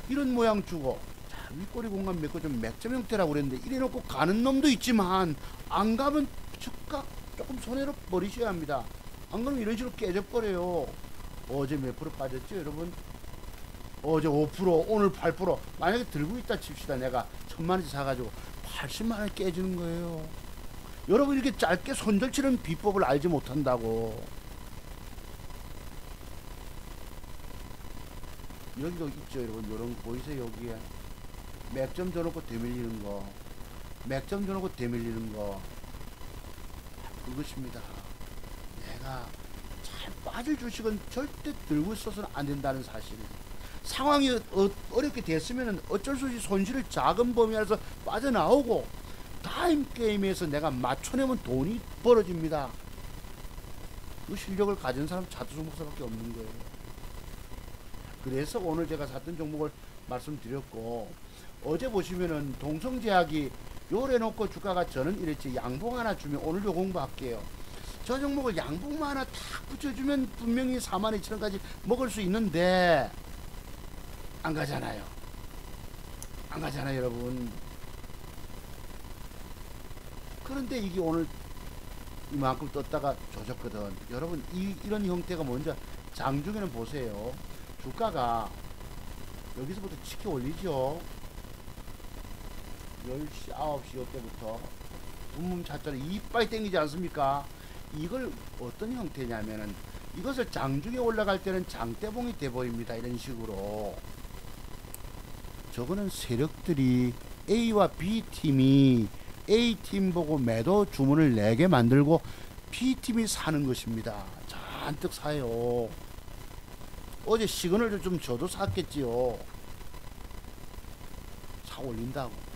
이런 모양 주고 자 윗꼬리 공간 맺고 좀 맥점 형태라고 그랬는데 이래놓고 가는 놈도 있지만 안 가면 즉각 조금 손해로 버리셔야 합니다. 안 그러면 이런 식으로 깨져버려요. 어제 몇 프로 빠졌죠 여러분? 어제 5% 오늘 8%. 만약에 들고 있다 칩시다. 내가 1000만원치 사가지고 80만원 깨지는 거예요. 여러분 이렇게 짧게 손절치는 비법을 알지 못한다고. 여기도 있죠 여러분. 요런 거 보이세요? 여기에 맥점 줘놓고 되밀리는 거, 맥점 줘놓고 되밀리는 거, 그것입니다. 내가 잘 빠질 주식은 절대 들고 있어서는 안 된다는 사실. 상황이 어렵게 됐으면 어쩔 수 없이 손실을 작은 범위 안에서 빠져나오고, 타임 게임에서 내가 맞춰내면 돈이 벌어집니다. 그 실력을 가진 사람 차두성 목사밖에 없는 거예요. 그래서 오늘 제가 샀던 종목을 말씀드렸고, 어제 보시면은 동성제약이 요래 놓고 주가가 저는 이랬지, 양봉 하나 주면 오늘도 공부할게요. 저 종목을 양봉만 하나 탁 붙여주면 분명히 42,000원까지 먹을 수 있는데 안 가잖아요. 안 가잖아요 여러분. 그런데 이게 오늘 이만큼 떴다가 조졌거든. 여러분 이런 형태가 뭔지 장중에는 보세요. 주가가 여기서부터 치켜 올리죠. 10시 9시 이때부터 붐붐 찼잖아요. 이빨 땡기지 않습니까? 이걸 어떤 형태냐면은, 이것을 장중에 올라갈 때는 장대봉이 돼버립니다. 이런 식으로. 저거는 세력들이 A와 B팀이 A팀 보고 매도 주문을 내게 만들고 B팀이 사는 것입니다. 잔뜩 사요. 어제 시그널도 좀 저도 샀겠지요. 사 올린다고.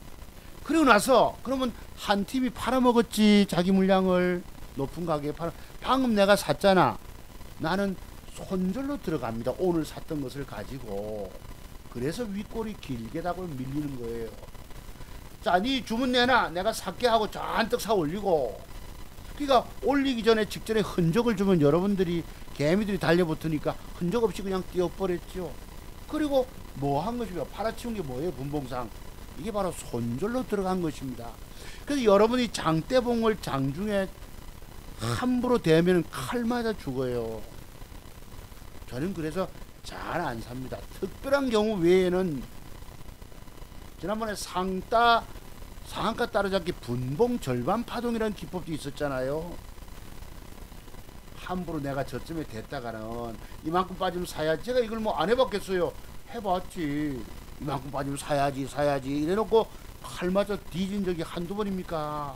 그리고 나서 그러면 한 팀이 팔아먹었지. 자기 물량을 높은 가격에 팔아. 방금 내가 샀잖아. 나는 손절로 들어갑니다. 오늘 샀던 것을 가지고. 그래서 윗골이 길게다고 밀리는 거예요. 자, 니 주문 내놔. 내가 살게 하고 잔뜩 사 올리고. 그러니까 올리기 전에 직전에 흔적을 주면 여러분들이, 개미들이 달려붙으니까 흔적 없이 그냥 뛰어버렸죠. 그리고 뭐 한 것입니까? 팔아치운 게 뭐예요? 분봉상. 이게 바로 손절로 들어간 것입니다. 그래서 여러분이 장대봉을 장중에 함부로 대면 칼 맞아 죽어요. 저는 그래서 잘 안 삽니다. 특별한 경우 외에는, 지난번에 상가 따라잡기 분봉 절반 파동이라는 기법도 있었잖아요. 함부로 내가 저쯤에 됐다가는 이만큼 빠지면 사야지. 제가 이걸 뭐 안 해봤겠어요. 해봤지. 이만큼 빠지면 사야지 이래놓고 칼 맞아 뒤진 적이 한두 번입니까?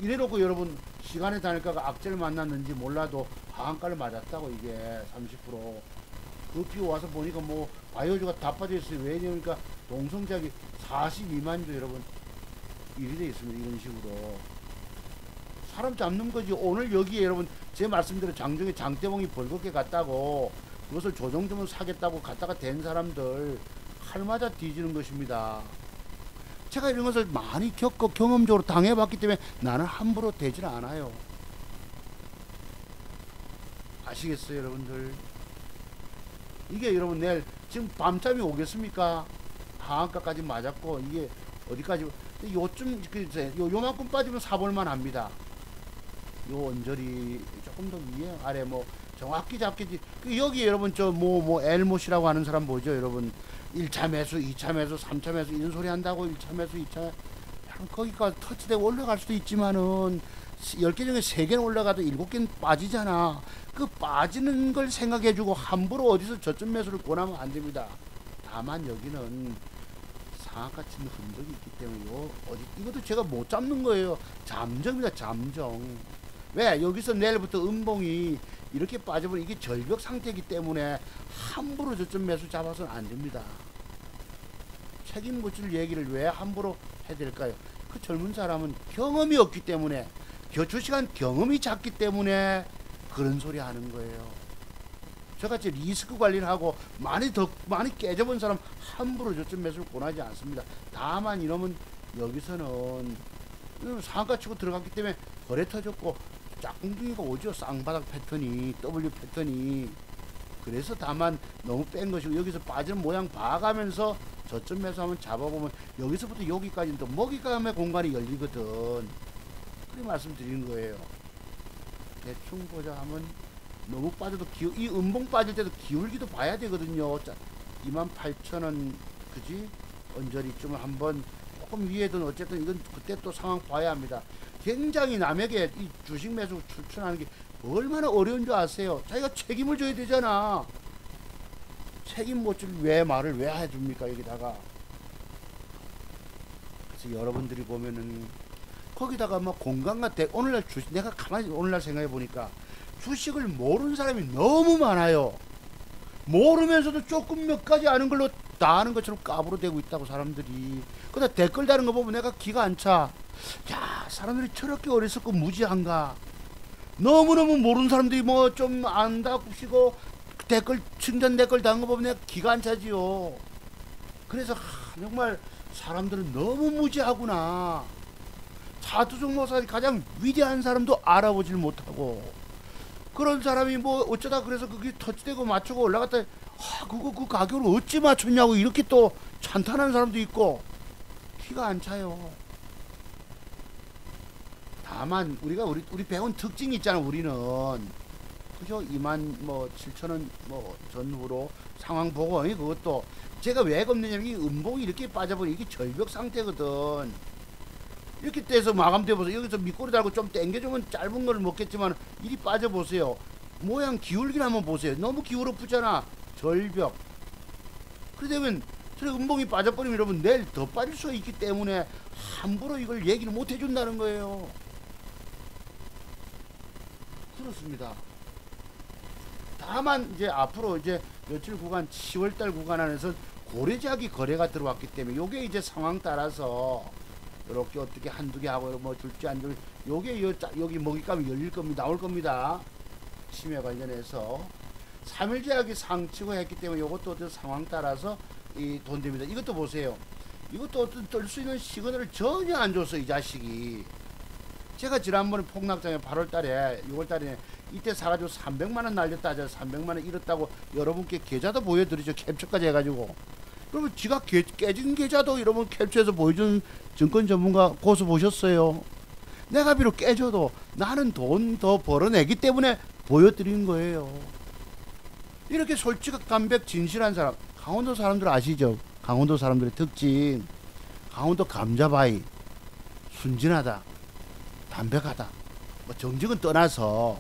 이래놓고 여러분 시간에 다닐까가 악재를 만났는지 몰라도 하한가를 맞았다고. 이게 30%. 그 비오 와서 보니까 뭐 바이오주가 다 빠져있어요. 왜냐니까 동성작이 42만주 여러분 일이 돼 있습니다. 이런 식으로 사람 잡는 거지. 오늘 여기에 여러분 제 말씀대로 장중에 장대봉이 벌겋게 갔다고 그것을 조정주문 사겠다고 갔다가 된 사람들 칼 맞아 뒤지는 것입니다. 제가 이런 것을 많이 겪고 경험적으로 당해봤기 때문에 나는 함부로 되질 않아요. 아시겠어요 여러분들? 이게 여러분 내일 지금 밤잠이 오겠습니까? 하한가까지 맞았고 이게 어디까지 요쯤 요만큼 빠지면 사볼만 합니다. 요 언저리 조금 더 위에 아래 뭐 정확히 잡겠지. 여기 여러분 저 뭐 엘못이라고 하는 사람 보죠 여러분. 1차 매수 2차 매수 3차 매수 이런 소리 한다고. 1차 매수 2차 거기까지 터치되고 올라갈 수도 있지만은 10개 중에 3개는 올라가도 7개는 빠지잖아. 그 빠지는 걸 생각해주고 함부로 어디서 저점 매수를 권하면 안 됩니다. 다만 여기는 상한가 치는 흔적이 있기 때문에 이것도 제가 못 잡는 거예요. 잠정입니다. 잠정. 왜? 여기서 내일부터 음봉이 이렇게 빠져버리면 이게 절벽 상태이기 때문에 함부로 저점 매수 잡아서는 안 됩니다. 책임 묻힐 얘기를 왜 함부로 해드릴까요? 그 젊은 사람은 경험이 없기 때문에, 주식한 경험이 작기 때문에 그런 소리 하는 거예요. 저같이 리스크 관리를 하고 많이 깨져본 사람 함부로 저점 매수를 권하지 않습니다. 다만 이놈은 여기서는 상한가 치고 들어갔기 때문에 거래 터졌고 짝꿍둥이가 오죠. 쌍바닥 패턴이, W 패턴이. 그래서 다만 너무 뺀 것이고, 여기서 빠지는 모양 봐가면서 저점 매수하면 잡아보면 여기서부터 여기까지는 또 먹이감의 공간이 열리거든. 그렇게 말씀드리는 거예요. 대충 보자 하면 너무 빠져도 이 음봉 빠질 때도 기울기도 봐야 되거든요. 28,000원 그지? 언저리쯤을 한번 조금 위에든 어쨌든 이건 그때 또 상황 봐야 합니다. 굉장히 남에게 이 주식 매수 추천하는 게 얼마나 어려운 줄 아세요? 자기가 책임을 져야 되잖아. 책임 못 질 왜 말을 왜 해줍니까 여기다가. 그래서 여러분들이 보면은 거기다가 막 공간과 오늘날 내가 가만히 오늘날 생각해 보니까 주식을 모르는 사람이 너무 많아요. 모르면서도 조금 몇 가지 아는 걸로 다 아는 것처럼 까부러대고 있다고 사람들이. 그러다 댓글 다는 거 보면 내가 기가 안 차. 야, 사람들이 저렇게 어리석고 무지한가. 너무너무 모르는 사람들이 뭐 좀 안다고 댓글 칭찬 댓글 다는 거 보면 내가 기가 안 차지요. 그래서 정말 사람들은 너무 무지하구나. 차두종 목사님 가장 위대한 사람도 알아보질 못하고, 그런 사람이 뭐 어쩌다 그래서 그게 터치되고 맞추고 올라갔다 그 가격을 어찌 맞췄냐고 이렇게 또 찬탄하는 사람도 있고 기가 안 차요. 다만 우리 배운 특징이 있잖아. 우리는 그죠? 2만 뭐 7천원 뭐 전후로 상황 보고, 그것도 제가 왜 겁내냐면 이 음봉이 이렇게 빠져버리면 이게 절벽 상태거든. 이렇게 떼서 마감돼 보세요. 여기서 밑꼬리 달고 좀 당겨주면 짧은 걸 먹겠지만 이리 빠져보세요. 모양 기울기를 한번 보세요. 너무 기울어붙잖아. 절벽. 그러면 저 음봉이 빠져버리면 여러분 내일 더 빠질 수 있기 때문에 함부로 이걸 얘기를 못 해준다는 거예요. 그렇습니다. 다만 이제 앞으로 이제 며칠 구간 10월달 구간 안에서 고래작이 거래가 들어왔기 때문에 요게 이제 상황 따라서 이렇게 어떻게 한두 개 하고 뭐 줄지 안 줄지 요게 여기 먹잇감이 열릴 겁니다. 나올 겁니다. 심해 관련해서 3일 제약이 상치고 했기 때문에 요것도 어떤 상황 따라서 이 돈 됩니다. 이것도 보세요. 이것도 어떤 뜰 수 있는 시그널을 전혀 안 줬어 이 자식이. 제가 지난번에 폭락장에 8월달에 6월달에 이때 사가지고 300만원 날렸다 하죠. 300만원 잃었다고 여러분께 계좌도 보여드리죠. 캡처까지 해가지고. 그러면 지가 깨진 계좌도 여러분 캡처해서 보여준 증권 전문가 고수 보셨어요? 내가 비록 깨져도 나는 돈 더 벌어내기 때문에 보여드린 거예요. 이렇게 솔직하고 담백 진실한 사람, 강원도 사람들 아시죠? 강원도 사람들의 특징. 강원도 감자바위 순진하다, 담백하다. 뭐 정직은 떠나서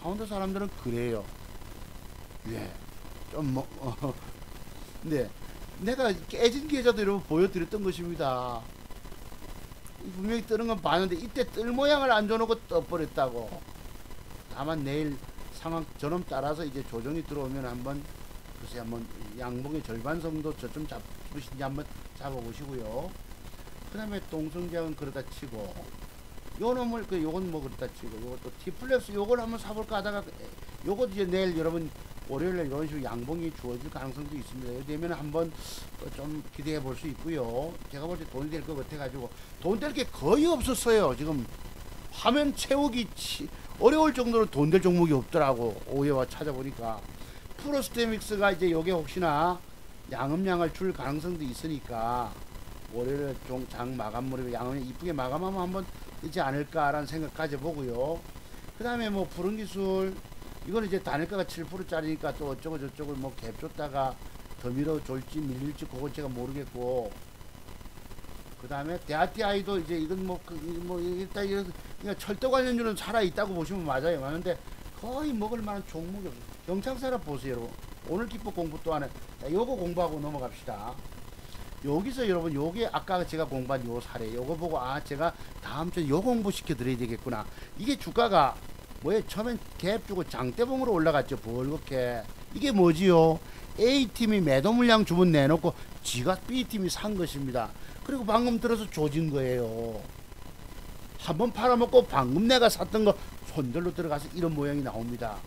강원도 사람들은 그래요. 예, 좀 뭐 근데 내가 깨진 계좌도 여러분 보여드렸던 것입니다. 분명히 뜨는 건 봤는데 이때 뜰 모양을 안 줘놓고 떠버렸다고. 다만 내일 상황 저놈 따라서 이제 조정이 들어오면 한번 글쎄 한번 양봉의 절반 정도 저점 잡으신지 한번 잡아보시고요. 그 다음에 동성장은 그러다 치고 요 놈을 요건 뭐 그러다 치고 요것도 T플렉스 요걸 한번 사볼까 하다가 요것 이제 내일 여러분 월요일에 이런 식으로 양봉이 주어질 가능성도 있습니다. 여기 되면 한번 좀 기대해 볼 수 있고요. 제가 볼 때 돈이 될 것 같아가지고 돈 될 게 거의 없었어요. 지금 화면 채우기 어려울 정도로 돈 될 종목이 없더라고. 오해와 찾아보니까 프로스테믹스가 이제 요게 혹시나 양음량을 줄 가능성도 있으니까 월요일에 장 마감물에 양음 이쁘게 마감하면 한번 되지 않을까라는 생각 가져보고요. 그 다음에 뭐 푸른기술 이거는 이제 단일가가 7%짜리니까 또 어쩌고 저쩌고 뭐 갭 줬다가 더 밀어줄지 밀릴지 그건 제가 모르겠고, 그 다음에 대아티아이도 이제 이건 뭐 일단 그러니까 철도 관련주는 살아있다고 보시면 맞아요. 맞는데 거의 먹을 만한 종목이 없어요. 경창사라 보세요 여러분. 오늘 기법 공부 또한 자, 요거 공부하고 넘어갑시다. 여기서 여러분 요게 아까 제가 공부한 요 사례 요거 보고 아 제가 다음 주에 요 공부 시켜 드려야 되겠구나. 이게 주가가 뭐에 처음엔 갭 주고 장대봉으로 올라갔죠. 벌겋게. 이게 뭐지요? A팀이 매도 물량 주문 내놓고 지가 B팀이 산 것입니다. 그리고 방금 들어서 조진 거예요. 한번 팔아먹고 방금 내가 샀던 거 손들로 들어가서 이런 모양이 나옵니다.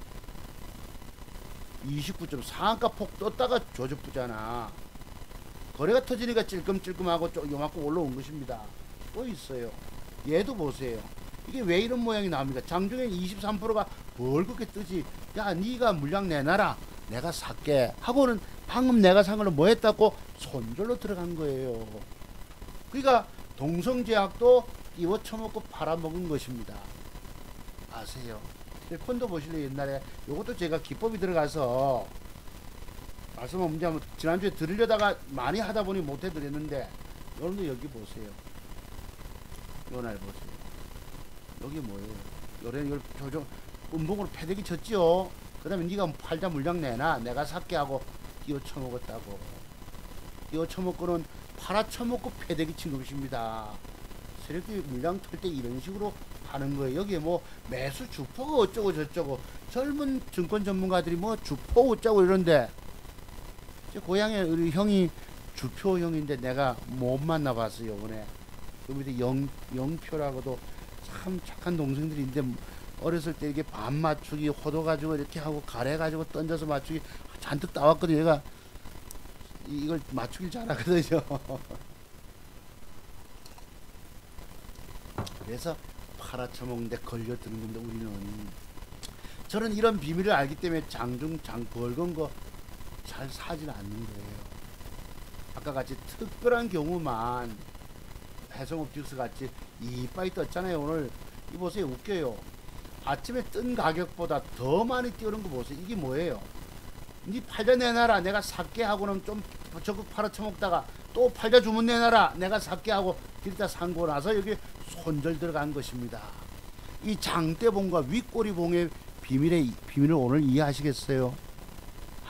29점 상한가 폭 떴다가 조져쁘잖아. 거래가 터지니까 찔끔찔끔하고 요만큼 올라온 것입니다. 또 있어요. 얘도 보세요. 이게 왜 이런 모양이 나옵니까? 장중에 23%가 벌겋게 뜨지. 야 니가 물량 내놔라 내가 살게 하고는 방금 내가 산 거는 뭐 했다고 손절로 들어간 거예요. 그러니까 동성제약도 띄워 쳐먹고 팔아먹은 것입니다. 아세요? 폰도 보실래요? 옛날에 요것도 제가 기법이 들어가서 말씀은 문제 지난주에 들으려다가 많이 하다 보니 못 해드렸는데 여러분들 여기 보세요. 요 날 보세요. 여기 뭐예요? 요래 조정 음봉으로 패대기 쳤지요. 그 다음에 네가 팔자 물량 내놔. 내가 살게 하고 띄어 쳐먹었다고. 띄어 쳐먹고는 팔아쳐먹고 패대기 친 것입니다. 세력들이 물량 털 때 이런 식으로 하는 거예요. 여기에 뭐 매수 주포가 어쩌고 저쩌고 젊은 증권 전문가들이 뭐 주포 어쩌고 이런데 제 고향에 우리 형이 주표 형인데 내가 못 만나봤어요. 이번에 그 밑에 영표라고도 참 착한 동생들인데 어렸을 때 이게 반 맞추기 호도 가지고 이렇게 하고 가래 가지고 던져서 맞추기 잔뜩 따왔거든요. 얘가 이걸 맞추길 잘하거든요. 그래서 팔아쳐먹는데 걸려드는 건데 우리는 저는 이런 비밀을 알기 때문에 장중장 벌건 거 잘 사질 않는 거예요. 아까 같이 특별한 경우만 해성옵틱스 같이 이빠이 떴잖아요. 오늘 이 보세요. 웃겨요. 아침에 뜬 가격보다 더 많이 뛰어오는 거 보세요. 이게 뭐예요? 니 팔자 내놔라 내가 살게 하고는 좀 적극 팔아쳐먹다가 또 팔자 주문 내놔라 내가 살게 하고 길다 산고 나서 여기 손절 들어간 것입니다. 이 장대봉과 윗꼬리봉의 비밀을 오늘 이해하시겠어요?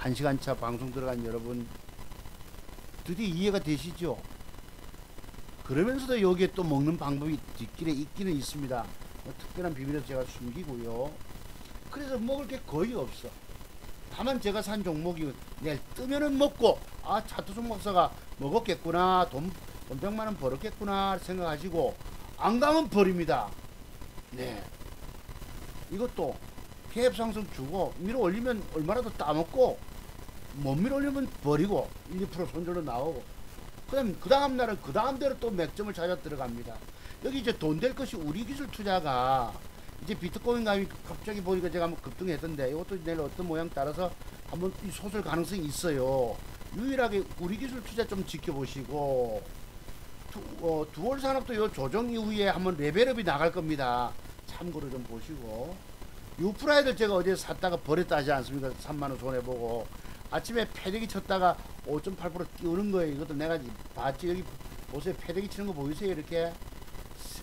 1시간차 방송 들어간 여러분 드디어 이해가 되시죠? 그러면서도 여기에 또 먹는 방법이 뒷길에 있기는 있습니다. 뭐 특별한 비밀을 제가 숨기고요. 그래서 먹을 게 거의 없어. 다만 제가 산 종목이 내일 뜨면은 먹고 아 차투송 목사가 먹었겠구나 돈 100만원 벌었겠구나 생각하시고 안 가면 버립니다. 네. 이것도 계획 상승 주고 밀어 올리면 얼마라도 따먹고 못 밀어 올리면 버리고 1, 2% 손절로 나오고 그다음 그 다음 날은 그 다음 대로 또 맥점을 찾아 들어갑니다. 여기 이제 돈 될 것이 우리 기술 투자가 이제 비트코인 가격이 갑자기 보니까 제가 한번 급등했던데 이것도 내일 어떤 모양 따라서 한번 이 소설 가능성이 있어요. 유일하게 우리 기술 투자 좀 지켜보시고 두월 산업도 요 조정 이후에 한번 레벨업이 나갈 겁니다. 참고로 좀 보시고 유프라이들 제가 어제 샀다가 버렸다 하지 않습니까? 3만원 손해보고 아침에 패대기 쳤다가 5.8% 띄우는 거예요. 이것도 내가 봤지. 여기 보세요. 패대기 치는 거 보이세요? 이렇게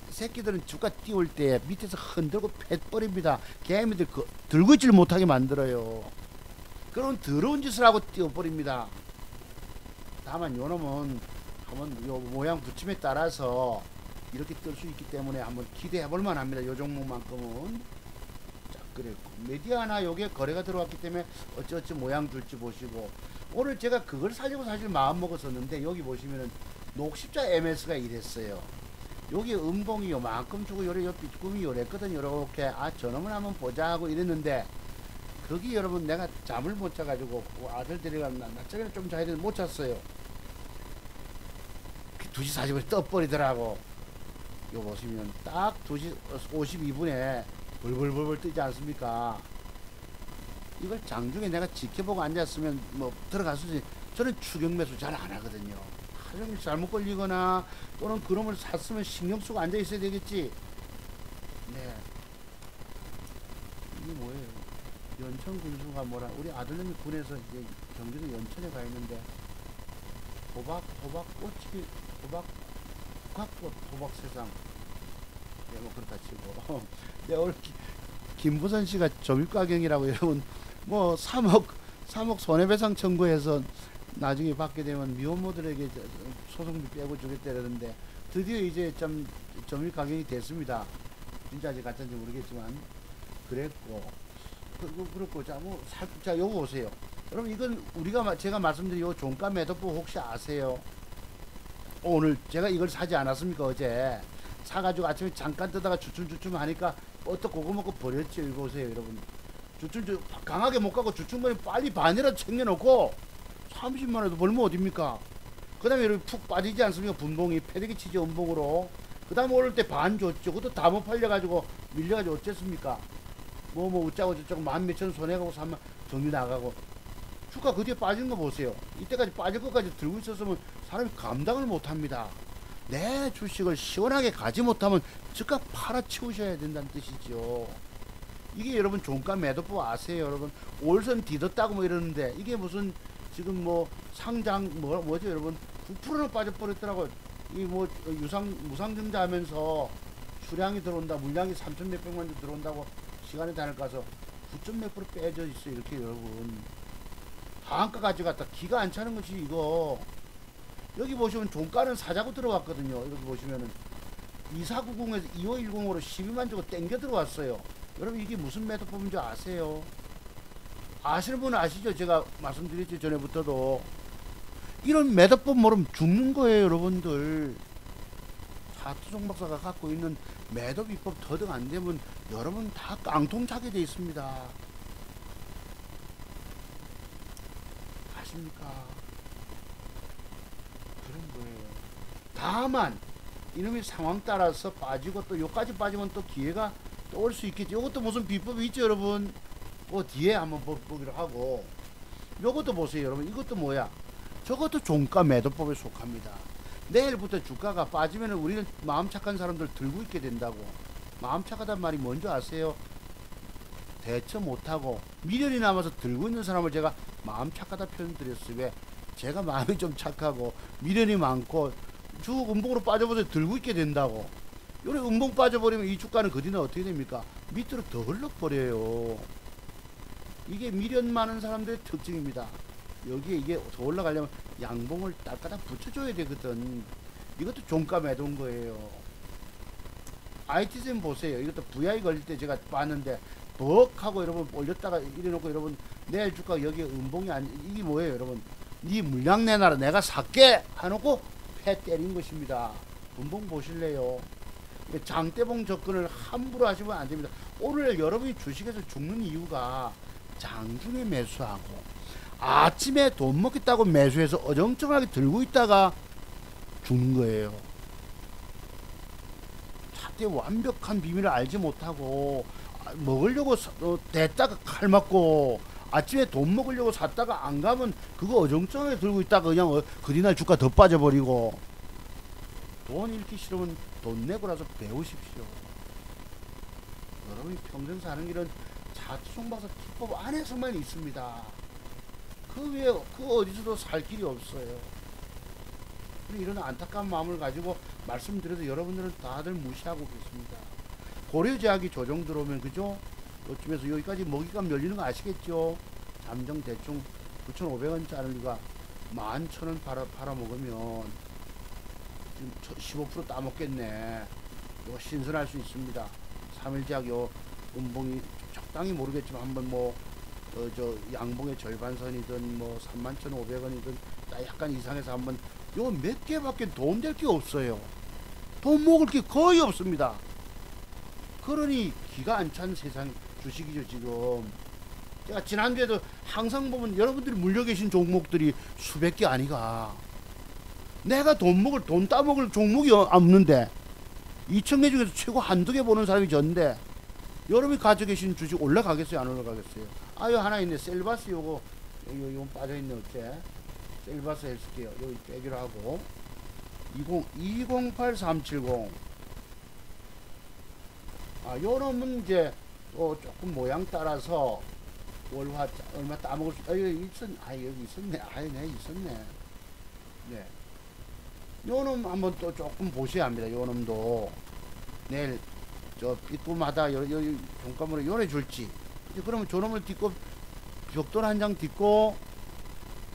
새끼들은 주가 띄울 때 밑에서 흔들고 패버립니다. 개미들 들고 있지를 못하게 만들어요. 그런 더러운 짓을 하고 띄워버립니다. 다만 요놈은 한번 요 모양 붙임에 따라서 이렇게 뜰 수 있기 때문에 한번 기대해 볼만 합니다. 요 종목만큼은. 자, 그랬고 메디아나 요게 거래가 들어왔기 때문에 어찌어찌 모양 줄지 보시고 오늘 제가 그걸 사려고 사실 마음 먹었었는데 여기 보시면은 녹십자 MS가 이랬어요. 여기 음봉이 요만큼 주고 요래 요 빗금이 요랬거든요. 요렇게 아 저놈을 한번 보자 하고 이랬는데 거기 여러분 내가 잠을 못 자가지고 아들 데려가면 낮잠을 좀 자야 되는데 못 잤어요. 2시 40분에 떠버리더라고. 요 보시면 딱 2시 52분에 벌벌벌벌 뜨지 않습니까? 이걸 장중에 내가 지켜보고 앉았으면 뭐 들어갔을지 저는 추격 매수 잘 안 하거든요. 하루 잘못 걸리거나 또는 그놈을 샀으면 신경 쓰고 앉아 있어야 되겠지. 네. 이게 뭐예요? 연천 군수가 뭐라 우리 아들님이 군에서 이제 경기도 연천에 가 있는데 호박꽃이 호박꽃 호박 세상 네, 뭐 그렇다 치고 네, 오늘 김부선 씨가 점유가경이라고 여러분 뭐 3억 손해배상 청구해서 나중에 받게 되면 미혼모들에게 소송비 빼고 주겠다는데 드디어 이제 좀 점유가경이 됐습니다. 진짜인지 가짜인지 모르겠지만 그랬고 그렇고 자 요거 보세요. 여러분 이건 제가 말씀드린 요 종가 매도법 혹시 아세요? 오늘 제가 이걸 사지 않았습니까? 어제 사가지고 아침에 잠깐 뜨다가 주춤주춤 하니까 어떻게 그거 먹고 버렸죠. 이거 보세요 여러분. 주춤 강하게 못 가고 주춤거리 빨리 반이라도 챙겨놓고 30만원도 벌면 어딥니까? 그 다음에 이렇게 푹 빠지지 않습니까? 분봉이 패대기 치지 음봉으로. 그 다음에 오를 때 반 줬죠. 그것도 다 못 팔려가지고 밀려가지고 어쨌습니까? 뭐 어쩌고 저쩌고 만 몇천 손해가고 3만 정리 나가고 주가 그 뒤에 빠지는 거 보세요. 이때까지 빠질 것까지 들고 있었으면 사람이 감당을 못합니다. 내 주식을 시원하게 가지 못하면 즉각 팔아치우셔야 된다는 뜻이죠. 이게 여러분 종가 매도법 아세요? 여러분 올선 뒤졌다고 뭐 이러는데 이게 무슨 지금 뭐 상장 뭐죠 여러분 9%는 빠져버렸더라고요. 이 뭐 무상증자 하면서 수량이 들어온다 물량이 3천 몇백만 주 들어온다고 시간이 다닐 가서 9점 몇 프로 빼져 있어요. 이렇게 여러분. 하한가 가져갔다. 기가 안 차는 것이 이거. 여기 보시면 종가는 사자고 들어왔거든요. 여기 보시면은 2490에서 2510으로 12만 주고 땡겨 들어왔어요. 여러분 이게 무슨 매도법인 줄 아세요? 아시는 분은 아시죠? 제가 말씀드렸죠. 전에부터도. 이런 매도법 모르면 죽는 거예요. 여러분들. 하트종 박사가 갖고 있는 매도 비법 더득 안 되면 여러분 다 깡통 차게 돼 있습니다. 아십니까? 그런 거예요. 다만 이놈의 상황 따라서 빠지고 또 요까지 빠지면 또 기회가 또 올 수 있겠죠. 요것도 무슨 비법이 있죠, 여러분. 그 뒤에 한번 보기로 하고. 요것도 보세요, 여러분. 이것도 뭐야? 저것도 종가 매도법에 속합니다. 내일부터 주가가 빠지면 우리는 마음 착한 사람들 들고 있게 된다고. 마음 착하단 말이 뭔지 아세요? 대처 못하고 미련이 남아서 들고 있는 사람을 제가 마음 착하다 표현드렸어요. 왜? 제가 마음이 좀 착하고 미련이 많고 쭉 음봉으로 빠져버려서 들고 있게 된다고. 요래 음봉 빠져버리면 이 주가는 그 뒤는 어떻게 됩니까? 밑으로 더 흘러버려요. 이게 미련 많은 사람들의 특징입니다. 여기에 이게 더 올라가려면 양봉을 따까닥 붙여줘야 되거든. 이것도 종가 매도인 거예요. IT쌤 보세요. 이것도 VI 걸릴 때 제가 봤는데 벅 하고 여러분 올렸다가 이래놓고 여러분 내일 주가 여기에 음봉이 아니 이게 뭐예요 여러분? 네 물량 내놔라 내가 살게 해놓고 패 때린 것입니다. 음봉 보실래요? 장대봉 접근을 함부로 하시면 안 됩니다. 오늘 여러분이 주식에서 죽는 이유가 장중에 매수하고 아침에 돈 먹겠다고 매수해서 어정쩡하게 들고 있다가 죽는 거예요. 차트의 완벽한 비밀을 알지 못하고 먹으려고 댔다가 칼 맞고 아침에 돈 먹으려고 샀다가 안 가면 그거 어정쩡하게 들고 있다가 그냥 그 뒤날 주가 더 빠져버리고. 돈 잃기 싫으면 돈 내고라서 배우십시오. 여러분이 평생 사는 길은 차트종박사 기법 안에서만 있습니다. 그 외에 그 어디서도 살 길이 없어요. 이런 안타까운 마음을 가지고 말씀드려도 여러분들은 다들 무시하고 계십니다. 고려제약이 조정 들어오면 그죠? 요쯤에서 여기까지 먹이감 열리는 거 아시겠죠? 잠정 대충 9,500원짜리가 11,000원 팔아먹으면 지금 15% 따먹겠네. 이거 신선할 수 있습니다. 3일제약 요 음봉이 적당히 모르겠지만 한번 뭐 저 양봉의 절반선이든 뭐 31,500원이든 약간 이상해서 한번 요 몇 개밖에 돈 될 게 없어요. 돈 먹을 게 거의 없습니다. 그러니 기가 안 찬 세상 주식이죠 지금. 제가 지난주에도 항상 보면 여러분들이 물려 계신 종목들이 수백 개 아니가. 내가 돈 따먹을 종목이 없는데 2,000개 중에서 최고 한두 개 보는 사람이 전데 여러분이 가지고 계신 주식 올라가겠어요 안 올라가겠어요? 아유 하나 있네. 셀바스 요거 빠져있네. 어째 셀바스 헬스케어 여기 빼기로 하고 2028-370 요놈은 이제 조금 모양 따라서 월화 얼마 따먹을 수 여기 있었네. 네 있었네. 네. 요놈 한번 또 조금 보셔야 합니다. 요놈도 내일 저 빗구마다 여기 종가물을 요래 줄지. 그러면 저놈을 딛고 벽돌 한 장 딛고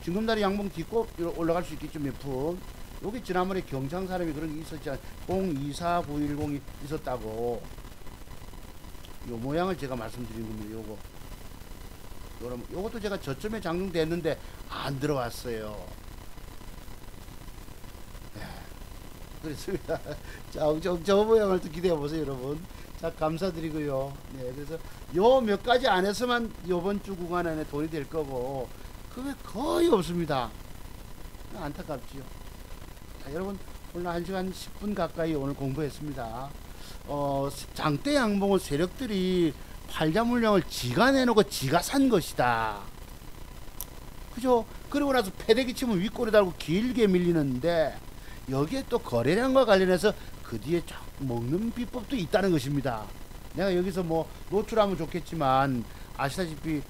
징검다리 양봉 딛고 올라갈 수 있겠죠. 몇 푼. 여기 지난번에 경상 사람이 그런 게 있었지. 024910이 있었다고. 요 모양을 제가 말씀드린 겁니다. 요것도 제가 저점에 장중됐는데 안 들어왔어요. 그렇습니다. 자, 저 모양을 또 기대해 보세요, 여러분. 자, 감사드리고요. 네, 그래서 요 몇 가지 안에서만 요번 주 구간 안에 돈이 될 거고, 그게 거의 없습니다. 안타깝지요. 자, 여러분, 오늘 1시간 10분 가까이 오늘 공부했습니다. 장대 양봉은 세력들이 팔자 물량을 지가 내놓고 지가 산 것이다. 그죠? 그러고 나서 패대기 치면 윗골에 달고 길게 밀리는데, 여기에 또 거래량과 관련해서 그 뒤에 쫙 먹는 비법도 있다는 것입니다. 내가 여기서 뭐 노출하면 좋겠지만 아시다시피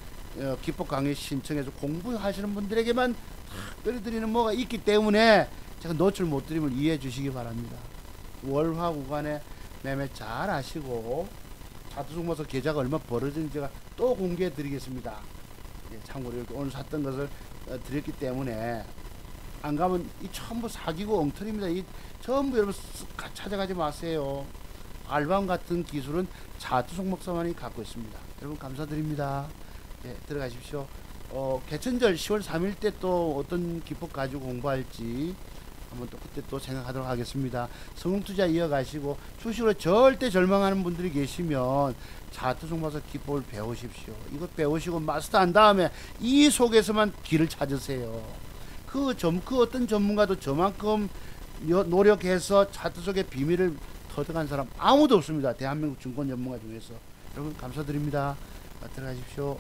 기법 강의 신청해서 공부하시는 분들에게만 끌어드리는 뭐가 있기 때문에 제가 노출 못 드리면 이해해 주시기 바랍니다. 월화 구간에 매매 잘 하시고 차트 속마서 계좌가 얼마 벌어진지 제가 또 공개해 드리겠습니다. 예, 참고로 이렇게 오늘 샀던 것을 드렸기 때문에 안 가면 이 전부 사기고 엉터리입니다. 이 전부 여러분 찾아가지 마세요. 알밤 같은 기술은 차트 종목사만이 갖고 있습니다. 여러분 감사드립니다. 예, 들어가십시오. 개천절 10월 3일 때 또 어떤 기법 가지고 공부할지 한번 또 그때 또 생각하도록 하겠습니다. 성공투자 이어가시고 주식으로 절대 절망하는 분들이 계시면 차트 종목사 기법을 배우십시오. 이거 배우시고 마스터한 다음에 이 속에서만 길을 찾으세요. 그 어떤 전문가도 저만큼 노력해서 차트 속의 비밀을 터득한 사람 아무도 없습니다. 대한민국 증권 전문가 중에서. 여러분 감사드립니다. 들어가십시오.